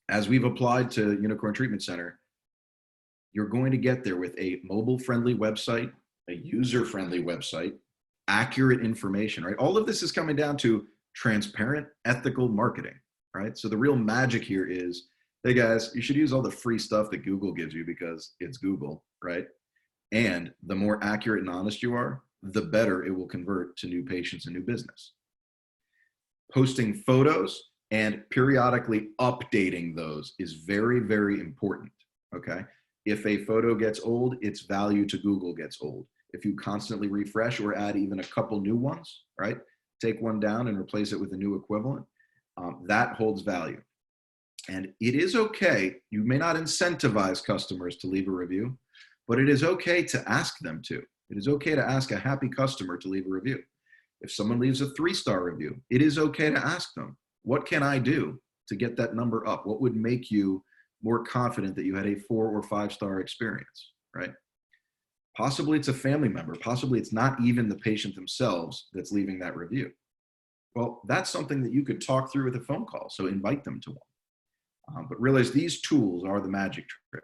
as we've applied to Unicorn Treatment Center, you're going to get there with a mobile-friendly website, a user-friendly website, accurate information, right? All of this is coming down to transparent, ethical marketing, right? So the real magic here is, hey guys, you should use all the free stuff that Google gives you because it's Google, right? And the more accurate and honest you are, the better it will convert to new patients and new business. Posting photos and periodically updating those is very, very important, okay? If a photo gets old, its value to Google gets old. If you constantly refresh or add even a couple new ones, right? Take one down and replace it with a new equivalent, that holds value. And it is okay, you may not incentivize customers to leave a review, but it is okay to ask them to. It is okay to ask a happy customer to leave a review. If someone leaves a 3-star review, it is okay to ask them, what can I do to get that number up? What would make you more confident that you had a 4 or 5-star experience, right? Possibly it's a family member. Possibly it's not even the patient themselves that's leaving that review. Well, that's something that you could talk through with a phone call. So invite them to one. But realize these tools are the magic trick.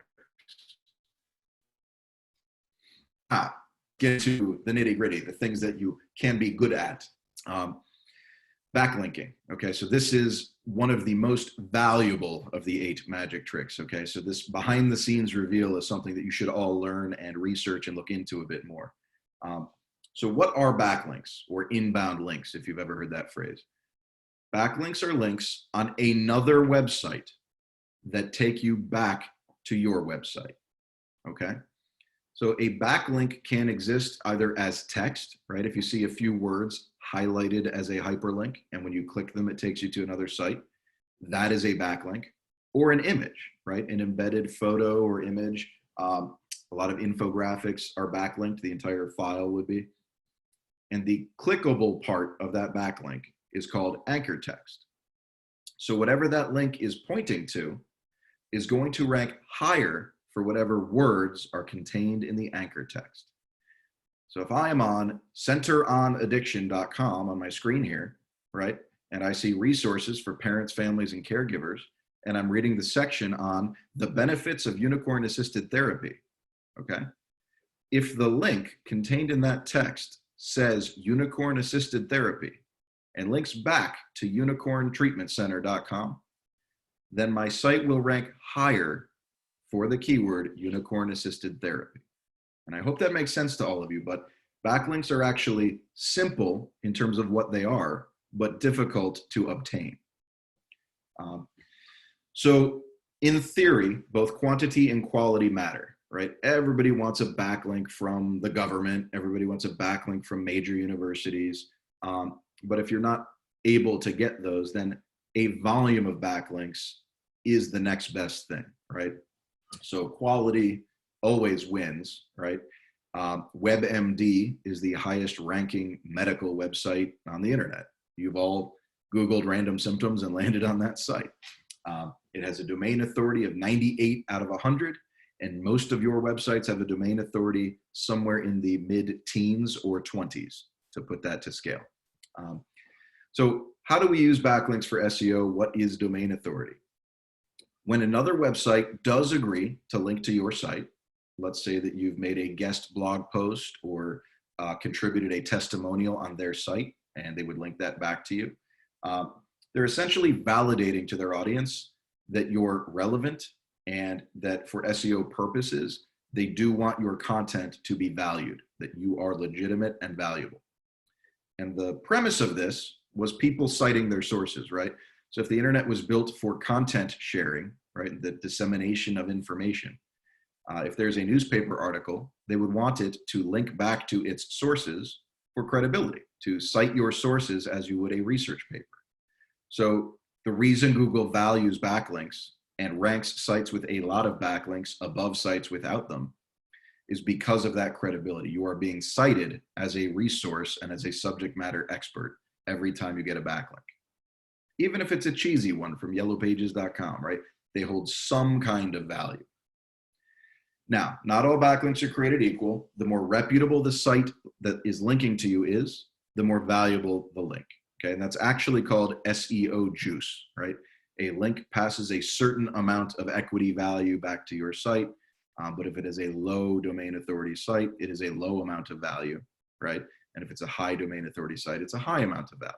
Get to the nitty gritty, the things that you can be good at. Backlinking. Okay, so this is one of the most valuable of the 8 magic tricks. Okay, so this behind the scenes reveal is something that you should all learn and research and look into a bit more. So what are backlinks or inbound links, if you've ever heard that phrase? Backlinks are links on another website that take you back to your website. Okay. So a backlink can exist either as text, right? If you see a few words highlighted as a hyperlink, and when you click them, it takes you to another site, that is a backlink. Or an image, right? An embedded photo or image. A lot of infographics are backlinked, the entire file would be. And the clickable part of that backlink is called anchor text. So whatever that link is pointing to is going to rank higher for whatever words are contained in the anchor text. So if I am on centeronaddiction.com on my screen here, right, and I see resources for parents, families, and caregivers, and I'm reading the section on the benefits of unicorn-assisted therapy, okay? If the link contained in that text says unicorn-assisted therapy and links back to unicorntreatmentcenter.com, then my site will rank higher for the keyword unicorn-assisted therapy. And I hope that makes sense to all of you, but backlinks are actually simple in terms of what they are, but difficult to obtain. So in theory, both quantity and quality matter, right? Everybody wants a backlink from the government. Everybody wants a backlink from major universities. But if you're not able to get those, then a volume of backlinks is the next best thing, right? So quality always wins, right? WebMD is the highest ranking medical website on the internet. You've all Googled random symptoms and landed on that site. It has a domain authority of 98 out of 100, and most of your websites have a domain authority somewhere in the mid-teens or 20s, to put that to scale. So how do we use backlinks for SEO? What is domain authority? When another website does agree to link to your site, let's say that you've made a guest blog post or contributed a testimonial on their site, and they would link that back to you. They're essentially validating to their audience that you're relevant and that for SEO purposes, they do want your content to be valued, that you are legitimate and valuable. And the premise of this was people citing their sources, right? So if the internet was built for content sharing, right, the dissemination of information, if there's a newspaper article, they would want it to link back to its sources for credibility, to cite your sources as you would a research paper. So the reason Google values backlinks and ranks sites with a lot of backlinks above sites without them is because of that credibility. You are being cited as a resource and as a subject matter expert every time you get a backlink. Even if it's a cheesy one from yellowpages.com, right? They hold some kind of value. Now, not all backlinks are created equal. The more reputable the site that is linking to you is, the more valuable the link. Okay, and that's actually called SEO juice, right? A link passes a certain amount of equity value back to your site, but if it is a low domain authority site, it is a low amount of value, right? And if it's a high domain authority site, it's a high amount of value.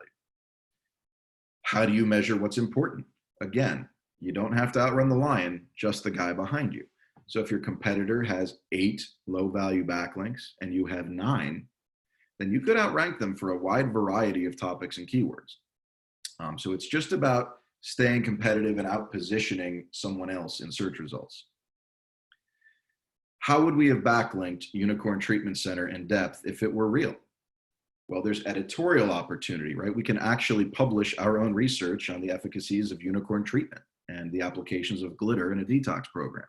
How do you measure what's important? Again, you don't have to outrun the lion, just the guy behind you. So if your competitor has 8 low value backlinks and you have 9, then you could outrank them for a wide variety of topics and keywords. So it's just about staying competitive and out-positioning someone else in search results. How would we have backlinked Unicorn Treatment Center in depth if it were real? Well, there's editorial opportunity, right? We can actually publish our own research on the efficacies of unicorn treatment and the applications of glitter in a detox program.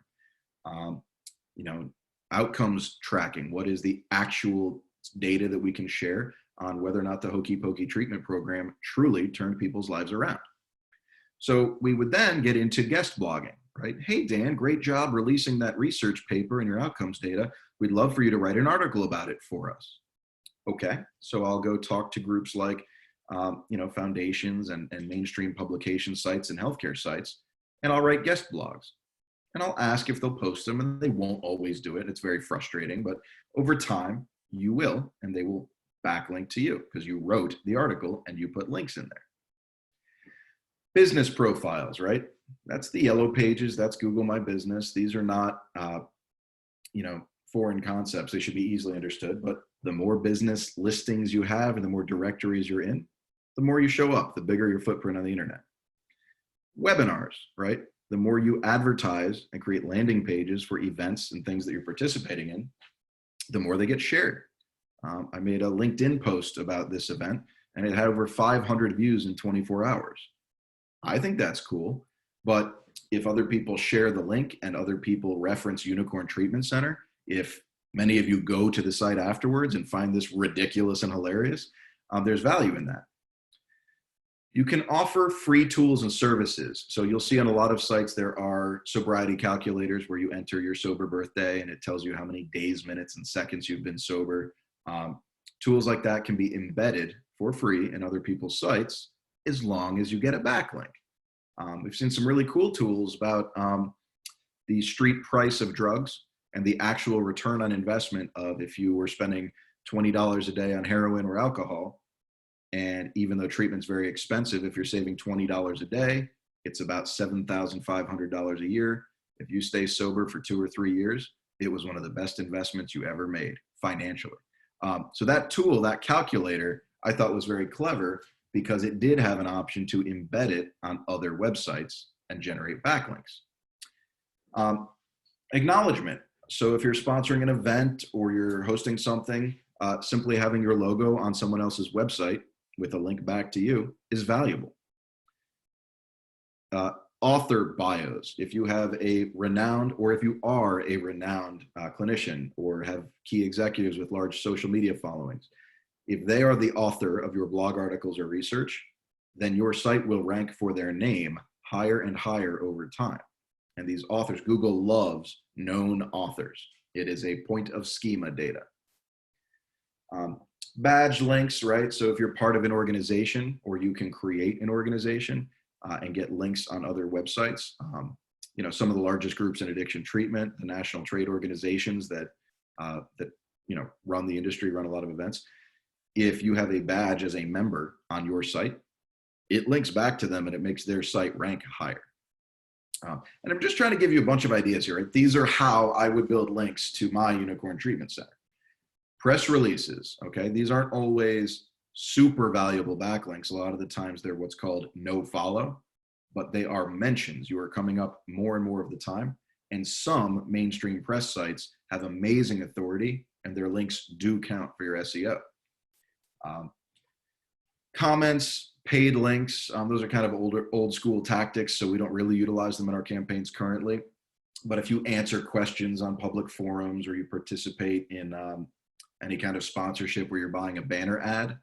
Outcomes tracking. What is the actual data that we can share on whether or not the hokey pokey treatment program truly turned people's lives around? So we would then get into guest blogging, right? Hey, Dan, great job releasing that research paper and your outcomes data. We'd love for you to write an article about it for us. Okay, so I'll go talk to groups like, foundations and mainstream publication sites and healthcare sites, and I'll write guest blogs. And I'll ask if they'll post them, and they won't always do it. It's very frustrating, but over time, you will, and they will backlink to you because you wrote the article and you put links in there. Business profiles, right? That's the Yellow Pages, that's Google My Business. These are not, foreign concepts. They should be easily understood, but the more business listings you have and the more directories you're in, the more you show up, the bigger your footprint on the internet. Webinars, right? The more you advertise and create landing pages for events and things that you're participating in, the more they get shared. I made a LinkedIn post about this event and it had over 500 views in 24 hours. I think that's cool, but if other people share the link and other people reference Unicorn Treatment Center, if many of you go to the site afterwards and find this ridiculous and hilarious, there's value in that. You can offer free tools and services. So you'll see on a lot of sites, there are sobriety calculators where you enter your sober birthday and it tells you how many days, minutes, and seconds you've been sober. Tools like that can be embedded for free in other people's sites as long as you get a backlink. We've seen some really cool tools about the street price of drugs and the actual return on investment of if you were spending $20 a day on heroin or alcohol. And even though treatment's very expensive, if you're saving $20 a day, it's about $7,500 a year. If you stay sober for 2 or 3 years, it was one of the best investments you ever made financially. So that tool, that calculator, I thought was very clever because it did have an option to embed it on other websites and generate backlinks. Acknowledgement. So if you're sponsoring an event or you're hosting something, simply having your logo on someone else's website with a link back to you is valuable. Author bios. If you have a renowned, or if you are a renowned clinician or have key executives with large social media followings, if they are the author of your blog articles or research, then your site will rank for their name higher and higher over time. And these authors, Google loves known authors. It is a point of schema data. Badge links, right? So if you're part of an organization or you can create an organization and get links on other websites, some of the largest groups in addiction treatment, the national trade organizations that run the industry, run a lot of events. If you have a badge as a member on your site, it links back to them and it makes their site rank higher. And I'm just trying to give you a bunch of ideas here, right? These are how I would build links to my Unicorn Treatment Center. Press releases, okay? These aren't always super valuable backlinks. A lot of the times they're what's called no follow, but they are mentions. You are coming up more and more of the time. And some mainstream press sites have amazing authority and their links do count for your SEO. Comments, paid links, those are kind of old school tactics, so we don't really utilize them in our campaigns currently. But if you answer questions on public forums or you participate in any kind of sponsorship where you're buying a banner ad,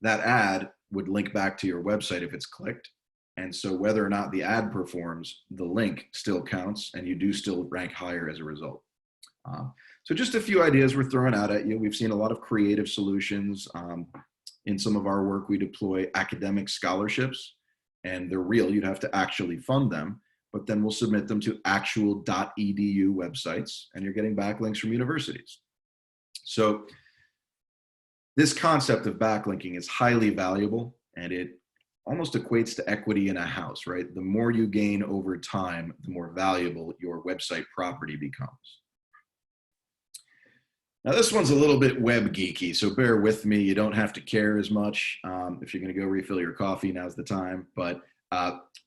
that ad would link back to your website if it's clicked. And so whether or not the ad performs, the link still counts and you do still rank higher as a result. So just a few ideas we're throwing out at you. We've seen a lot of creative solutions. In some of our work, we deploy academic scholarships, and they're real. You'd have to actually fund them, but then we'll submit them to actual .edu websites, and you're getting backlinks from universities. So this concept of backlinking is highly valuable, and it almost equates to equity in a house, right? The more you gain over time, the more valuable your website property becomes. Now this one's a little bit web geeky, so bear with me. You don't have to care as much. If you're gonna go refill your coffee, now's the time. But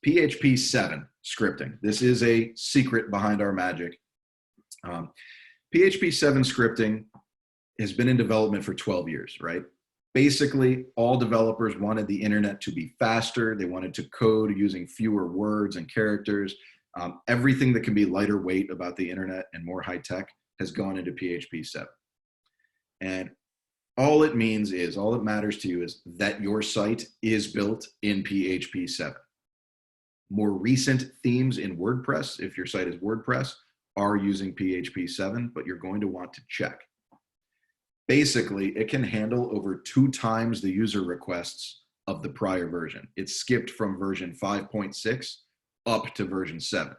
PHP 7 scripting. This is a secret behind our magic. PHP 7 scripting has been in development for 12 years, right? Basically, all developers wanted the internet to be faster. They wanted to code using fewer words and characters. Everything that can be lighter weight about the internet and more high tech has gone into PHP 7. And all it matters to you is that your site is built in PHP 7. More recent themes in WordPress, if your site is WordPress, are using PHP 7, but you're going to want to check. Basically, it can handle over 2 times the user requests of the prior version. It skipped from version 5.6 up to version 7.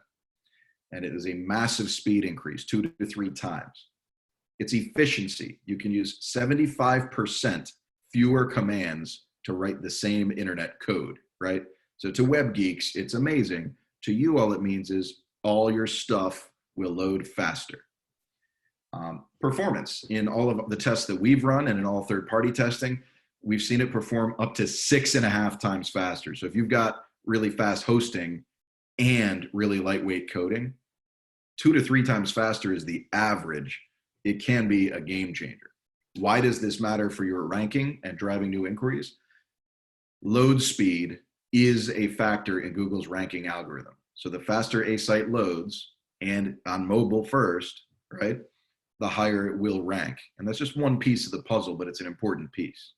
And it is a massive speed increase, 2 to 3 times. Its efficiency, you can use 75% fewer commands to write the same internet code, right? So to web geeks, it's amazing. To you, all it means is all your stuff will load faster. Performance, in all of the tests that we've run and in all third-party testing, we've seen it perform up to 6.5 times faster. So if you've got really fast hosting and really lightweight coding, 2 to 3 times faster is the average. It can be a game changer. Why does this matter for your ranking and driving new inquiries? Load speed is a factor in Google's ranking algorithm. So the faster a site loads, and on mobile first, right, the higher it will rank. And that's just one piece of the puzzle, but it's an important piece.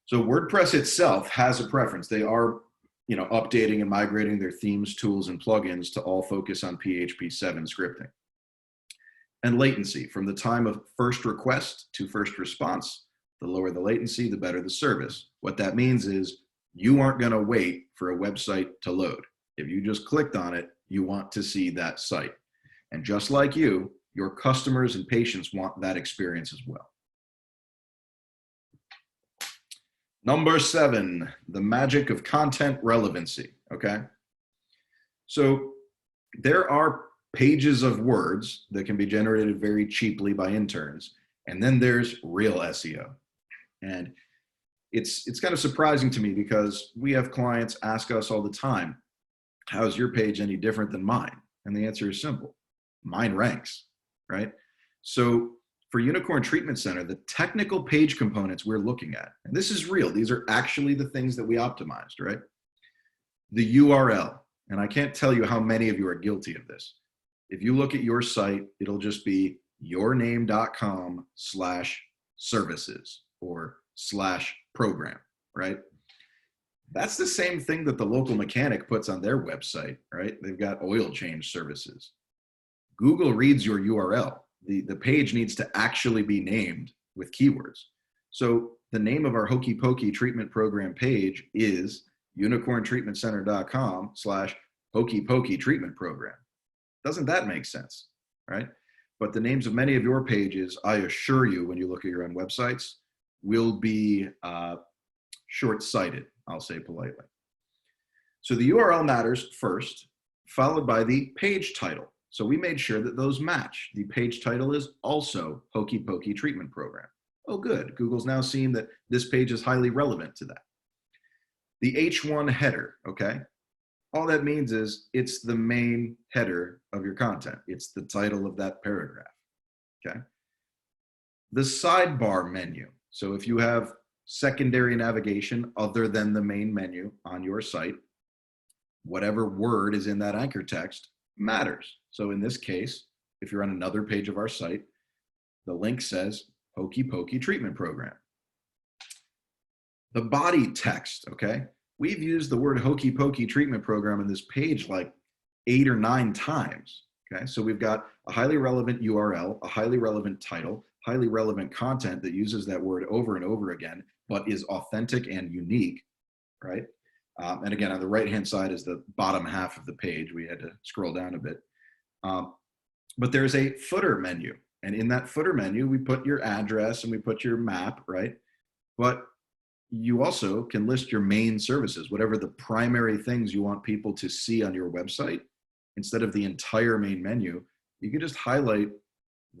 So WordPress itself has a preference. They are updating and migrating their themes, tools, and plugins to all focus on PHP 7 scripting. And latency, from the time of first request to first response. The lower the latency, the better the service. What that means is you aren't going to wait for a website to load. If you just clicked on it, you want to see that site. And just like you, your customers and patients want that experience as well. Number 7, the magic of content relevancy, okay? So there are pages of words that can be generated very cheaply by interns, and then there's real SEO. And it's kind of surprising to me because we have clients ask us all the time, how's your page any different than mine? And the answer is simple. Mine ranks, right? So for Unicorn Treatment Center, the technical page components we're looking at, and this is real, these are actually the things that we optimized, right? The URL, and I can't tell you how many of you are guilty of this. If you look at your site, it'll just be yourname.com/services or /program, right? That's the same thing that the local mechanic puts on their website, right? They've got oil change services. Google reads your URL. The page needs to actually be named with keywords. So the name of our Hokey Pokey treatment program page is unicorntreatmentcenter.com/Hokey Pokey treatment program. Doesn't that make sense, right? But the names of many of your pages, I assure you, when you look at your own websites, will be short-sighted, I'll say politely. So the URL matters first, followed by the page title. So we made sure that those match. The page title is also Hokey Pokey treatment program. Oh, good. Google's now seen that this page is highly relevant to that. The H1 header, okay? All that means is it's the main header of your content. It's the title of that paragraph, okay? The sidebar menu. So if you have secondary navigation other than the main menu on your site, whatever word is in that anchor text matters. So in this case, if you're on another page of our site, the link says Hokey Pokey treatment program. The body text, okay? We've used the word Hokey Pokey treatment program in this page like 8 or 9 times, okay? So we've got a highly relevant URL, a highly relevant title, highly relevant content that uses that word over and over again, but is authentic and unique, right? And again, on the right-hand side is the bottom half of the page. We had to scroll down a bit. But there's a footer menu. And in that footer menu, we put your address and we put your map, right? But you also can list your main services, whatever the primary things you want people to see on your website. Instead of the entire main menu, you can just highlight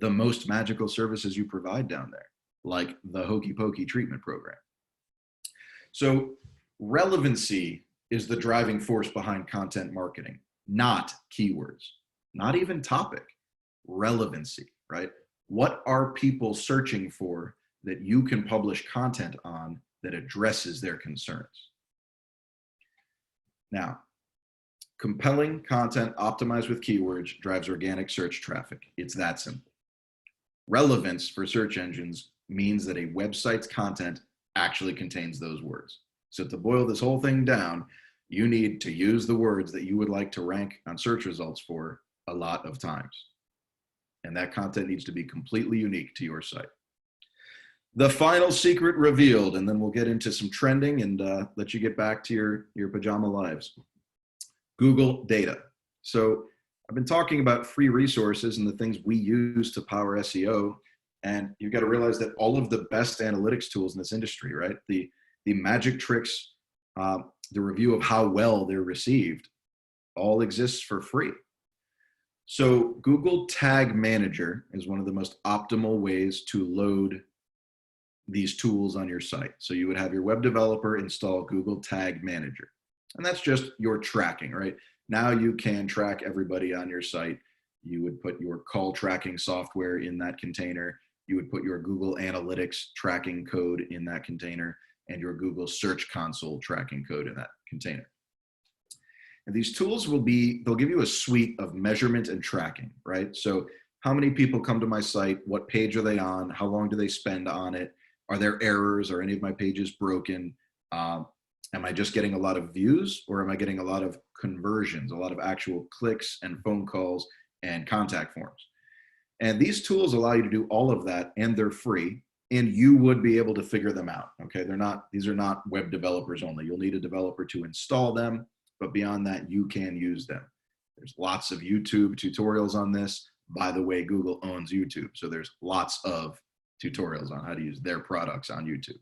the most magical services you provide down there, like the Hokey Pokey treatment program. So relevancy is the driving force behind content marketing, not keywords, not even topic. Relevancy, right? What are people searching for that you can publish content on that addresses their concerns? Now, compelling content optimized with keywords drives organic search traffic. It's that simple. Relevance for search engines means that a website's content actually contains those words. So to boil this whole thing down, you need to use the words that you would like to rank on search results for a lot of times. And that content needs to be completely unique to your site. The final secret revealed, and then we'll get into some trending and let you get back to your pajama lives. Google data. So I've been talking about free resources and the things we use to power SEO. And you've got to realize that all of the best analytics tools in this industry, right? The magic tricks, the review of how well they're received, all exists for free. So Google Tag Manager is one of the most optimal ways to load these tools on your site. So you would have your web developer install Google Tag Manager. And that's just your tracking, right? Now you can track everybody on your site. You would put your call tracking software in that container. You would put your Google Analytics tracking code in that container and your Google Search Console tracking code in that container. And these tools they'll give you a suite of measurement and tracking, right? So how many people come to my site? What page are they on? How long do they spend on it? Are there errors? Are any of my pages broken? Am I just getting a lot of views, or am I getting a lot of conversions, a lot of actual clicks and phone calls and contact forms? And these tools allow you to do all of that, and they're free, and you would be able to figure them out. Okay, these are not web developers only. You'll need a developer to install them, but beyond that, you can use them. There's lots of YouTube tutorials on this. By the way, Google owns YouTube, so there's lots of tutorials on how to use their products on YouTube.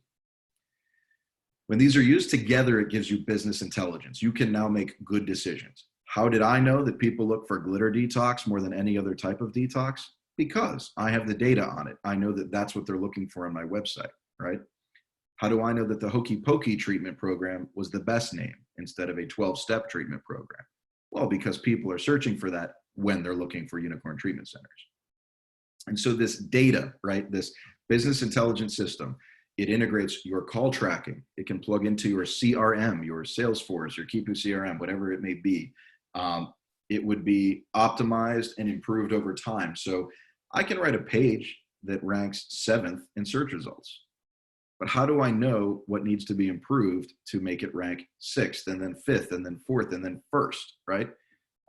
When these are used together, it gives you business intelligence. You can now make good decisions. How did I know that people look for glitter detox more than any other type of detox? Because I have the data on it. I know that that's what they're looking for on my website, right? How do I know that the Hokey Pokey treatment program was the best name instead of a 12-step treatment program? Well, because people are searching for that when they're looking for unicorn treatment centers. And so this data, right, this business intelligence system, it integrates your call tracking. It can plug into your CRM, your Salesforce, your Keepu CRM, whatever it may be. It would be optimized and improved over time. So I can write a page that ranks 7th in search results. But how do I know what needs to be improved to make it rank 6th and then 5th and then 4th and then 1st, right?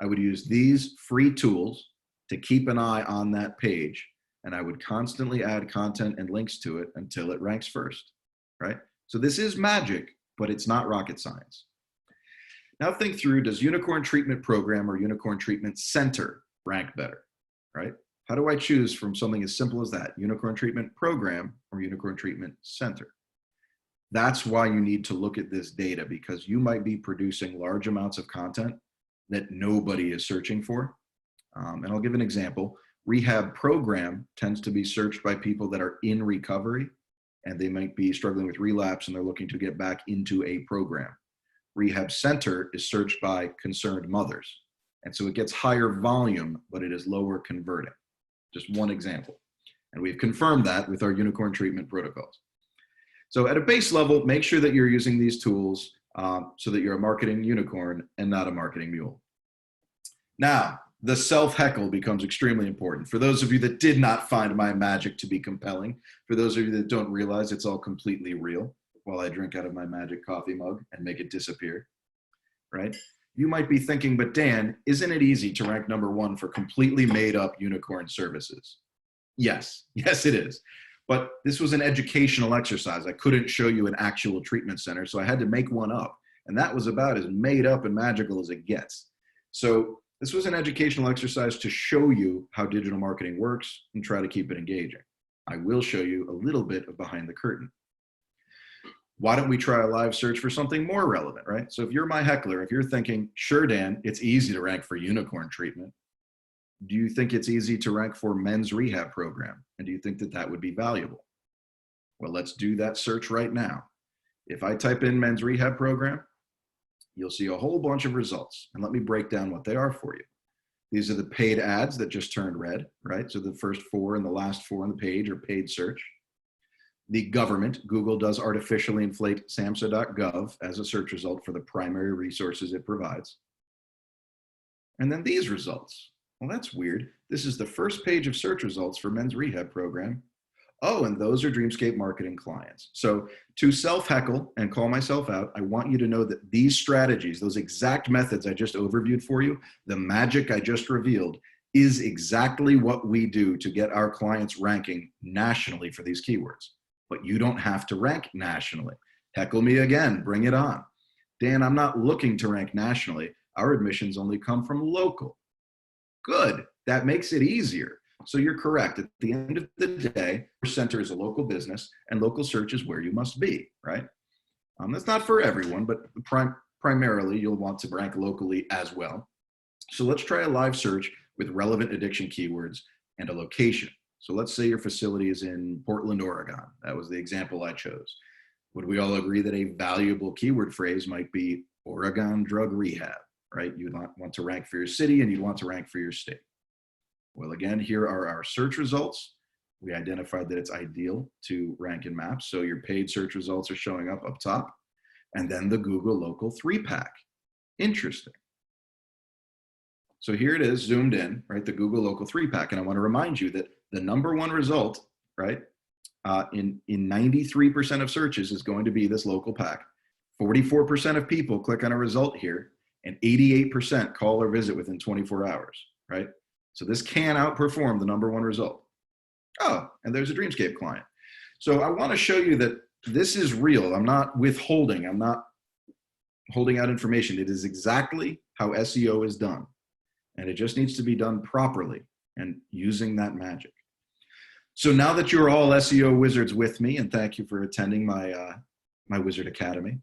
I would use these free tools to keep an eye on that page, and I would constantly add content and links to it until it ranks 1st, right? So this is magic, but it's not rocket science. Now think through, does Unicorn Treatment Program or Unicorn Treatment Center rank better, right? How do I choose from something as simple as that, Unicorn Treatment Program or Unicorn Treatment Center? That's why you need to look at this data, because you might be producing large amounts of content that nobody is searching for. And I'll give an example. Rehab Program tends to be searched by people that are in recovery, and they might be struggling with relapse and they're looking to get back into a program. Rehab Center is searched by concerned mothers. And so it gets higher volume, but it is lower converting. Just one example. And we've confirmed that with our unicorn treatment protocols. So at a base level, make sure that you're using these tools so that you're a marketing unicorn and not a marketing mule. Now, the self-heckle becomes extremely important. For those of you that did not find my magic to be compelling, for those of you that don't realize it's all completely real, while I drink out of my magic coffee mug and make it disappear, right? You might be thinking, but Dan, isn't it easy to rank #1 for completely made up unicorn services? Yes, yes it is. But this was an educational exercise. I couldn't show you an actual treatment center, so I had to make one up. And that was about as made up and magical as it gets. So this was an educational exercise to show you how digital marketing works and try to keep it engaging. I will show you a little bit of behind the curtain. Why don't we try a live search for something more relevant, right? So if you're my heckler, if you're thinking, sure, Dan, it's easy to rank for unicorn treatment. Do you think it's easy to rank for men's rehab program? And do you think that that would be valuable? Well, let's do that search right now. If I type in men's rehab program, you'll see a whole bunch of results. And let me break down what they are for you. These are the paid ads that just turned red, right? So the first 4 and the last 4 on the page are paid search. The government, Google does artificially inflate samhsa.gov as a search result for the primary resources it provides. And then these results. Well, that's weird. This is the first page of search results for men's rehab program. Oh, and those are Dreamscape marketing clients. So to self-heckle and call myself out, I want you to know that these strategies, those exact methods I just overviewed for you, the magic I just revealed, is exactly what we do to get our clients ranking nationally for these keywords. But you don't have to rank nationally. Heckle me again, bring it on. Dan, I'm not looking to rank nationally. Our admissions only come from local. Good, that makes it easier. So you're correct. At the end of the day, your center is a local business and local search is where you must be, right? That's not for everyone, but primarily you'll want to rank locally as well. So let's try a live search with relevant addiction keywords and a location. So let's say your facility is in Portland, Oregon. That was the example I chose. Would we all agree that a valuable keyword phrase might be Oregon drug rehab, right? You'd want to rank for your city and you'd want to rank for your state. Well, again, here are our search results. We identified that it's ideal to rank in maps. So your paid search results are showing up top. And then the Google local 3-pack. Interesting. So here it is zoomed in, right? The Google local 3-pack. And I want to remind you that the #1 result, right, in 93% of searches is going to be this local pack. 44% of people click on a result here, and 88% call or visit within 24 hours, right? So this can outperform the number one result. Oh, and there's a Dreamscape client. So I want to show you that this is real. I'm not withholding. I'm not holding out information. It is exactly how SEO is done. And it just needs to be done properly and using that magic. So now that you're all SEO wizards with me, and thank you for attending my Wizard Academy,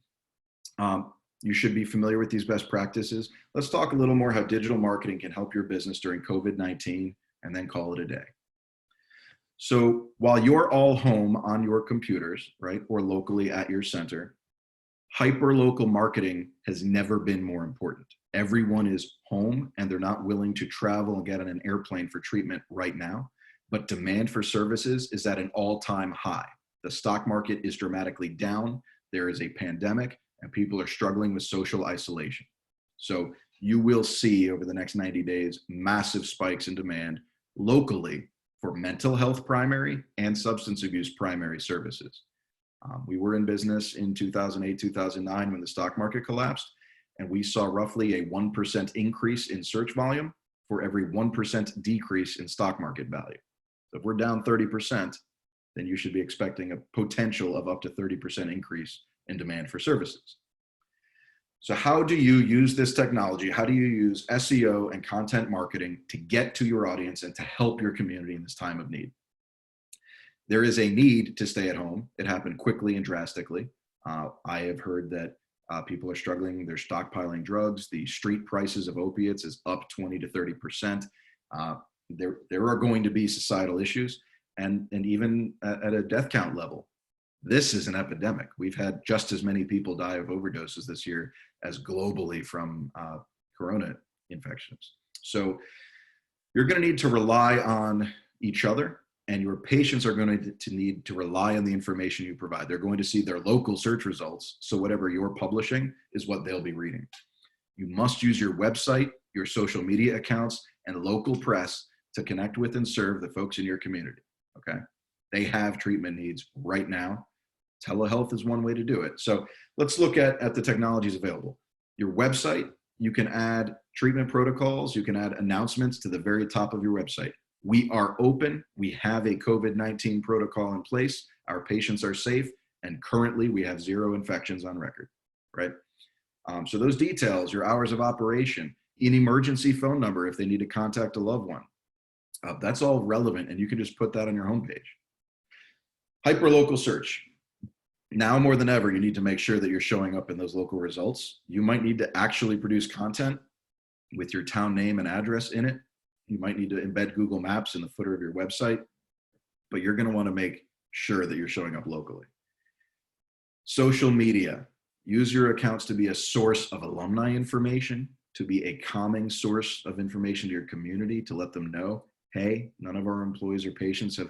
you should be familiar with these best practices. Let's talk a little more how digital marketing can help your business during COVID-19 and then call it a day. So while you're all home on your computers, right, or locally at your center, hyper-local marketing has never been more important. Everyone is home and they're not willing to travel and get on an airplane for treatment right now, but demand for services is at an all-time high. The stock market is dramatically down. There is a pandemic and people are struggling with social isolation. So you will see over the next 90 days, massive spikes in demand locally for mental health primary and substance abuse primary services. We were in business in 2008, 2009 when the stock market collapsed, and we saw roughly a 1% increase in search volume for every 1% decrease in stock market value. So if we're down 30%, then you should be expecting a potential of up to 30% increase in demand for services. So how do you use this technology? How do you use SEO and content marketing to get to your audience and to help your community in this time of need? There is a need to stay at home. It happened quickly and drastically. I have heard that people are struggling. They're stockpiling drugs. The street prices of opiates is up 20 to 30%. There are going to be societal issues and even at a death count level. This is an epidemic. We've had just as many people die of overdoses this year as globally from corona infections. So you're going to need to rely on each other, and your patients are going to need to rely on the information you provide. They're going to see their local search results. So whatever you're publishing is what they'll be reading. You must use your website, your social media accounts, and local press to connect with and serve the folks in your community, okay? They have treatment needs right now. Telehealth is one way to do it. So let's look at the technologies available. Your website, you can add treatment protocols, you can add announcements to the very top of your website. We are open, we have a COVID-19 protocol in place, our patients are safe, and currently we have 0 infections on record, right? So those details, your hours of operation, an emergency phone number if they need to contact a loved one, that's all relevant, and you can just put that on your homepage. Hyperlocal search. Now more than ever, you need to make sure that you're showing up in those local results. You might need to actually produce content with your town name and address in it. You might need to embed Google Maps in the footer of your website, but you're going to want to make sure that you're showing up locally. Social media. Use your accounts to be a source of alumni information, to be a calming source of information to your community, to let them know, hey, none of our employees or patients have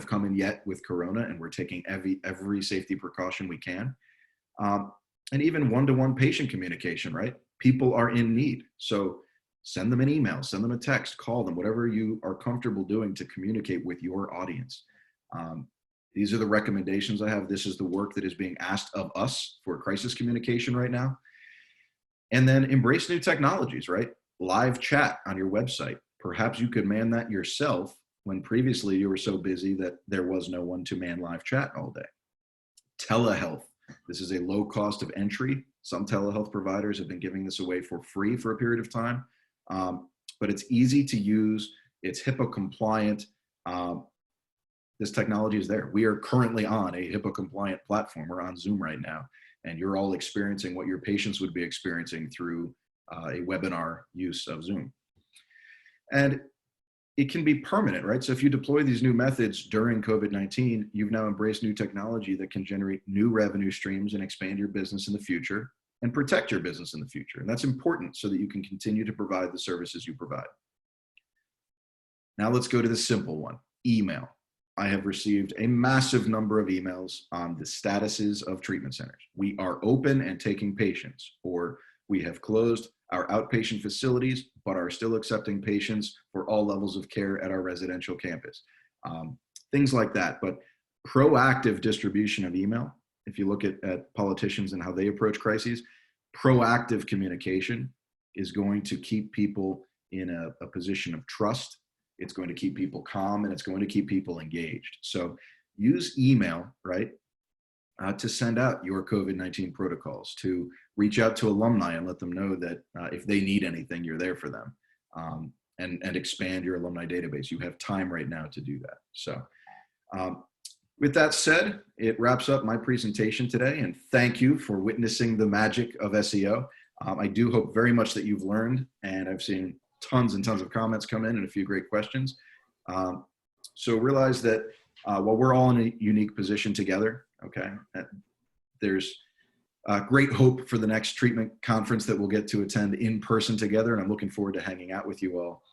come in yet with corona, and we're taking every safety precaution we can. And even one-to-one patient communication, right? People are in need. So send them an email, send them a text, call them, whatever you are comfortable doing to communicate with your audience. These are the recommendations I have. This is the work that is being asked of us for crisis communication right now. And then embrace new technologies, right? Live chat on your website. Perhaps you could man that yourself when previously you were so busy that there was no one to man live chat all day. Telehealth. This is a low cost of entry. Some telehealth providers have been giving this away for free for a period of time, but it's easy to use. It's HIPAA compliant. This technology is there. We are currently on a HIPAA compliant platform. We're on Zoom right now, and you're all experiencing what your patients would be experiencing through a webinar use of Zoom. And it can be permanent, right? So if you deploy these new methods during COVID-19, you've now embraced new technology that can generate new revenue streams and expand your business in the future and protect your business in the future. And that's important so that you can continue to provide the services you provide. Now let's go to the simple one, email. I have received a massive number of emails on the statuses of treatment centers. We are open and taking patients, or we have closed our outpatient facilities, but are still accepting patients for all levels of care at our residential campus. Things like that, but proactive distribution of email. If you look at politicians and how they approach crises, proactive communication is going to keep people in a position of trust. It's going to keep people calm, and it's going to keep people engaged. So use email, right, to send out your COVID-19 protocols, to reach out to alumni and let them know that if they need anything, you're there for them, and expand your alumni database. You have time right now to do that. So with that said, it wraps up my presentation today, and thank you for witnessing the magic of SEO. I do hope very much that you've learned, and I've seen tons and tons of comments come in and a few great questions. So realize that while we're all in a unique position together, okay, there's great hope for the next treatment conference that we'll get to attend in person together, and I'm looking forward to hanging out with you all.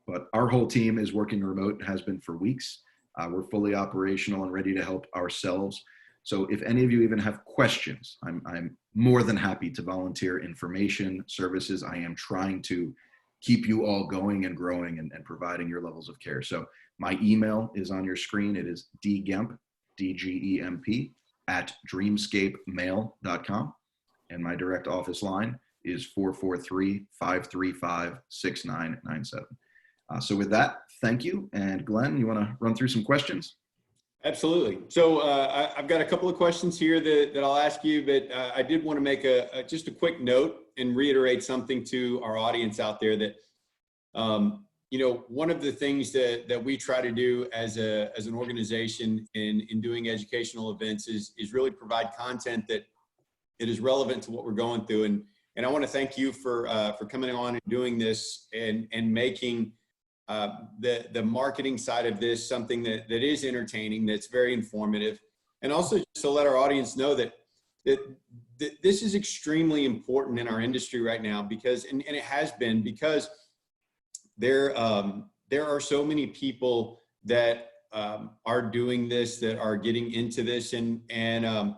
But our whole team is working remote, has been for weeks. We're fully operational and ready to help ourselves. So if any of you even have questions, I'm more than happy to volunteer information, services. I am trying to keep you all going and growing and providing your levels of care. So my email is on your screen. It is dgemp, DGEMP, @dreamscapemail.com. And my direct office line is 443-535-6997. So with that, thank you. And Glenn, you want to run through some questions? Absolutely. So I've got a couple of questions here that I'll ask you, but I did want to make just a quick note and reiterate something to our audience out there that, one of the things that we try to do as an organization in doing educational events is really provide content that it is relevant to what we're going through. And I want to thank you for coming on and doing this and making the marketing side of this something that is entertaining, that's very informative, and also just to let our audience know that this is extremely important in our industry right now, because and it has been, because there are so many people that are doing this, that are getting into this, and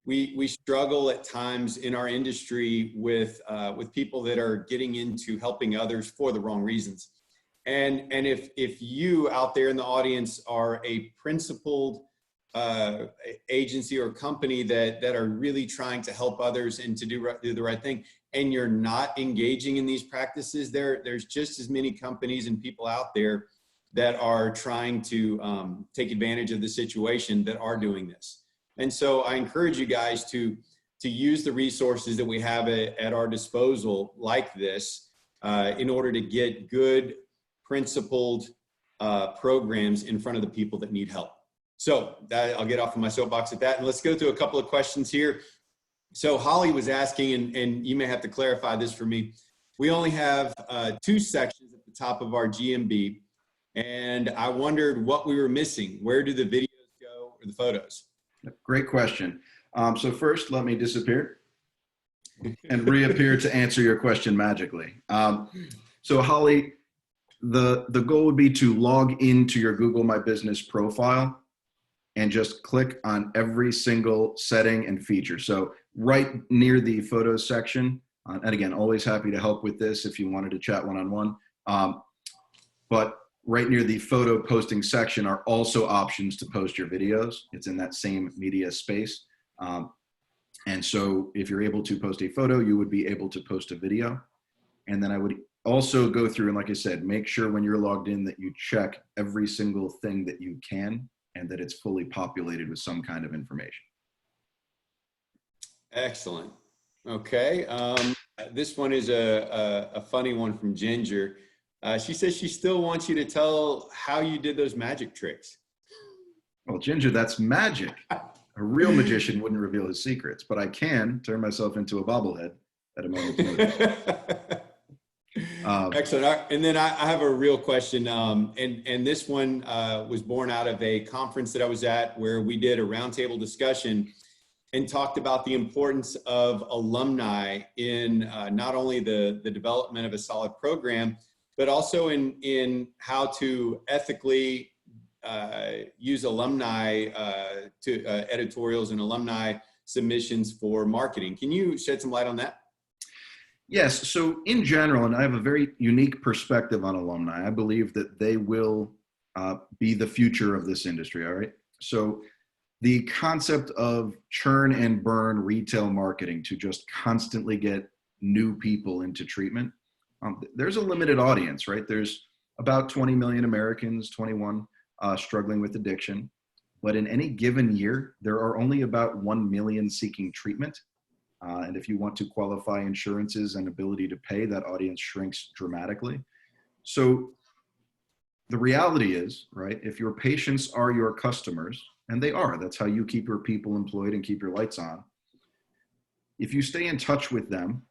we struggle at times in our industry with people that are getting into helping others for the wrong reasons. And if you out there in the audience are a principled agency or company that are really trying to help others and to do the right thing, and you're not engaging in these practices, there's just as many companies and people out there that are trying to take advantage of the situation that are doing this. And so I encourage you guys to use the resources that we have at our disposal like this in order to get good, principled programs in front of the people that need help. So I'll get off of my soapbox at that, and let's go through a couple of questions here. So Holly was asking, and you may have to clarify this for me. We only have 2 sections at the top of our GMB, and I wondered what we were missing. Where do the videos go, or the photos? Great question. So first, let me disappear and reappear to answer your question magically. So Holly, the goal would be to log into your Google My Business profile and just click on every single setting and feature. So right near the photos section, and again, always happy to help with this if you wanted to chat one-on-one, but right near the photo posting section are also options to post your videos. It's in that same media space. And so if you're able to post a photo, you would be able to post a video. And then I would also go through and, like I said, make sure when you're logged in that you check every single thing that you can and that it's fully populated with some kind of information. Excellent. Okay. This one is a funny one from Ginger. She says she still wants you to tell how you did those magic tricks. Well, Ginger, that's magic. A real magician wouldn't reveal his secrets, but I can turn myself into a bobblehead at a moment's notice. Excellent. And then I have a real question. And this one was born out of a conference that I was at, where we did a roundtable discussion and talked about the importance of alumni in not only the development of a solid program, but also in how to ethically use alumni to editorials and alumni submissions for marketing. Can you shed some light on that? Yes. So in general, and I have a very unique perspective on alumni, I believe that they will be the future of this industry. All right. So the concept of churn and burn retail marketing to just constantly get new people into treatment there's a limited audience, right? There's about 20 million Americans, 21, struggling with addiction. But in any given year, there are only about 1 million seeking treatment. And if you want to qualify insurances and ability to pay, that audience shrinks dramatically. So the reality is, right, if your patients are your customers, and they are, that's how you keep your people employed and keep your lights on. If you stay in touch with them,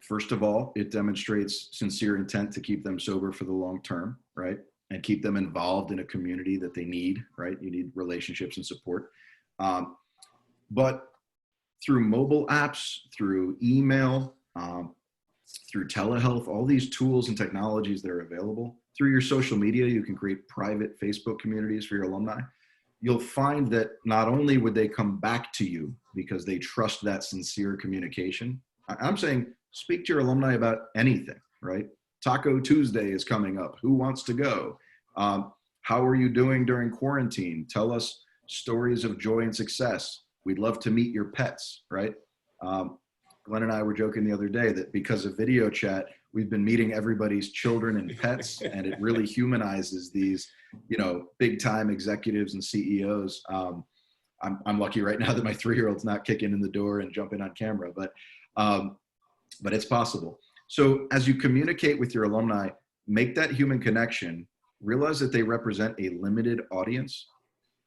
first of all, it demonstrates sincere intent to keep them sober for the long term, right? And keep them involved in a community that they need, right? You need relationships and support. But through mobile apps, through email, through telehealth, all these tools and technologies that are available, through your social media, you can create private Facebook communities for your alumni. You'll find that not only would they come back to you because they trust that sincere communication. I'm saying speak to your alumni about anything, right? Taco Tuesday is coming up. Who wants to go? How are you doing during quarantine? Tell us stories of joy and success. We'd love to meet your pets, right? Glenn and I were joking the other day that because of video chat, we've been meeting everybody's children and pets, and it really humanizes these, big time executives and CEOs. I'm lucky right now that my 3-year-old's not kicking in the door and jumping on camera, but it's possible. So as you communicate with your alumni, make that human connection, realize that they represent a limited audience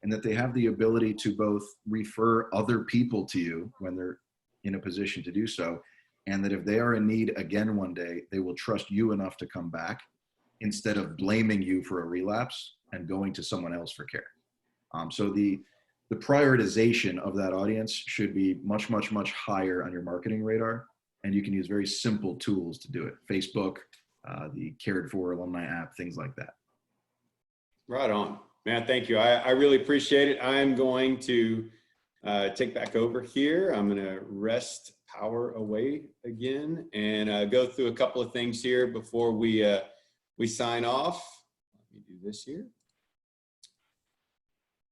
and that they have the ability to both refer other people to you when they're in a position to do so. And that if they are in need again one day, they will trust you enough to come back instead of blaming you for a relapse and going to someone else for care. So the prioritization of that audience should be much, much, much higher on your marketing radar. And you can use very simple tools to do it. Facebook, the Cared For Alumni app, things like that. Right on. Man, thank you. I really appreciate it. I'm going to take back over here. I'm going to rest power away again and go through a couple of things here before we sign off. Let me do this here.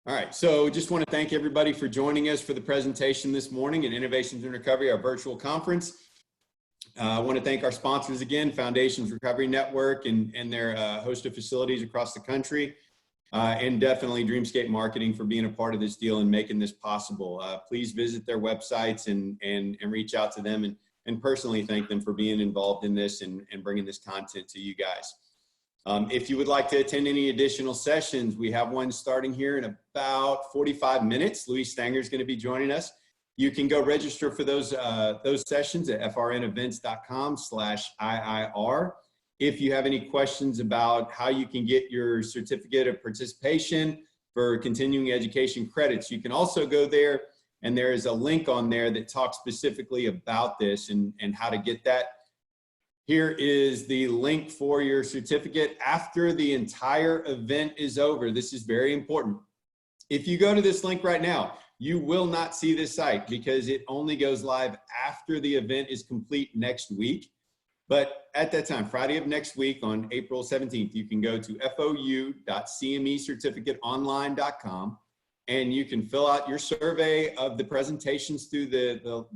All right, so just want to thank everybody for joining us for the presentation this morning at Innovations in Recovery, our virtual conference. I want to thank our sponsors again, Foundations Recovery Network and their host of facilities across the country, and definitely Dreamscape Marketing for being a part of this deal and making this possible. Please visit their websites and reach out to them and personally thank them for being involved in this and bringing this content to you guys. If you would like to attend any additional sessions, we have one starting here in about 45 minutes. Louise Stanger is going to be joining us. You can go register for those sessions at frnevents.com/IIR. If you have any questions about how you can get your certificate of participation for continuing education credits, you can also go there, and there is a link on there that talks specifically about this and how to get that. Here is the link for your certificate after the entire event is over. This is very important. If you go to this link right now, you will not see this site because it only goes live after the event is complete next week. But at that time, Friday of next week on April 17th, you can go to fou.cmecertificateonline.com and you can fill out your survey of the presentations through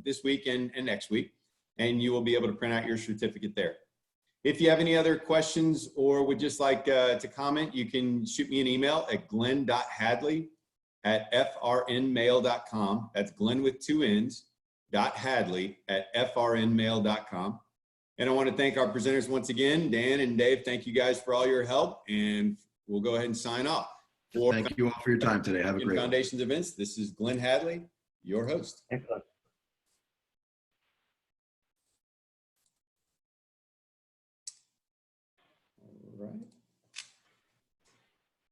this week and next week, and you will be able to print out your certificate there. If you have any other questions or would just like to comment, you can shoot me an email at glenn.hadley@frnmail.com. That's Glenn with 2 N's, .hadley@frnmail.com. And I want to thank our presenters once again, Dan and Dave. Thank you guys for all your help, and we'll go ahead and sign off. Thank you all for your time today. Have a great one. Foundations Events. This is Glenn Hadley, your host. Excellent.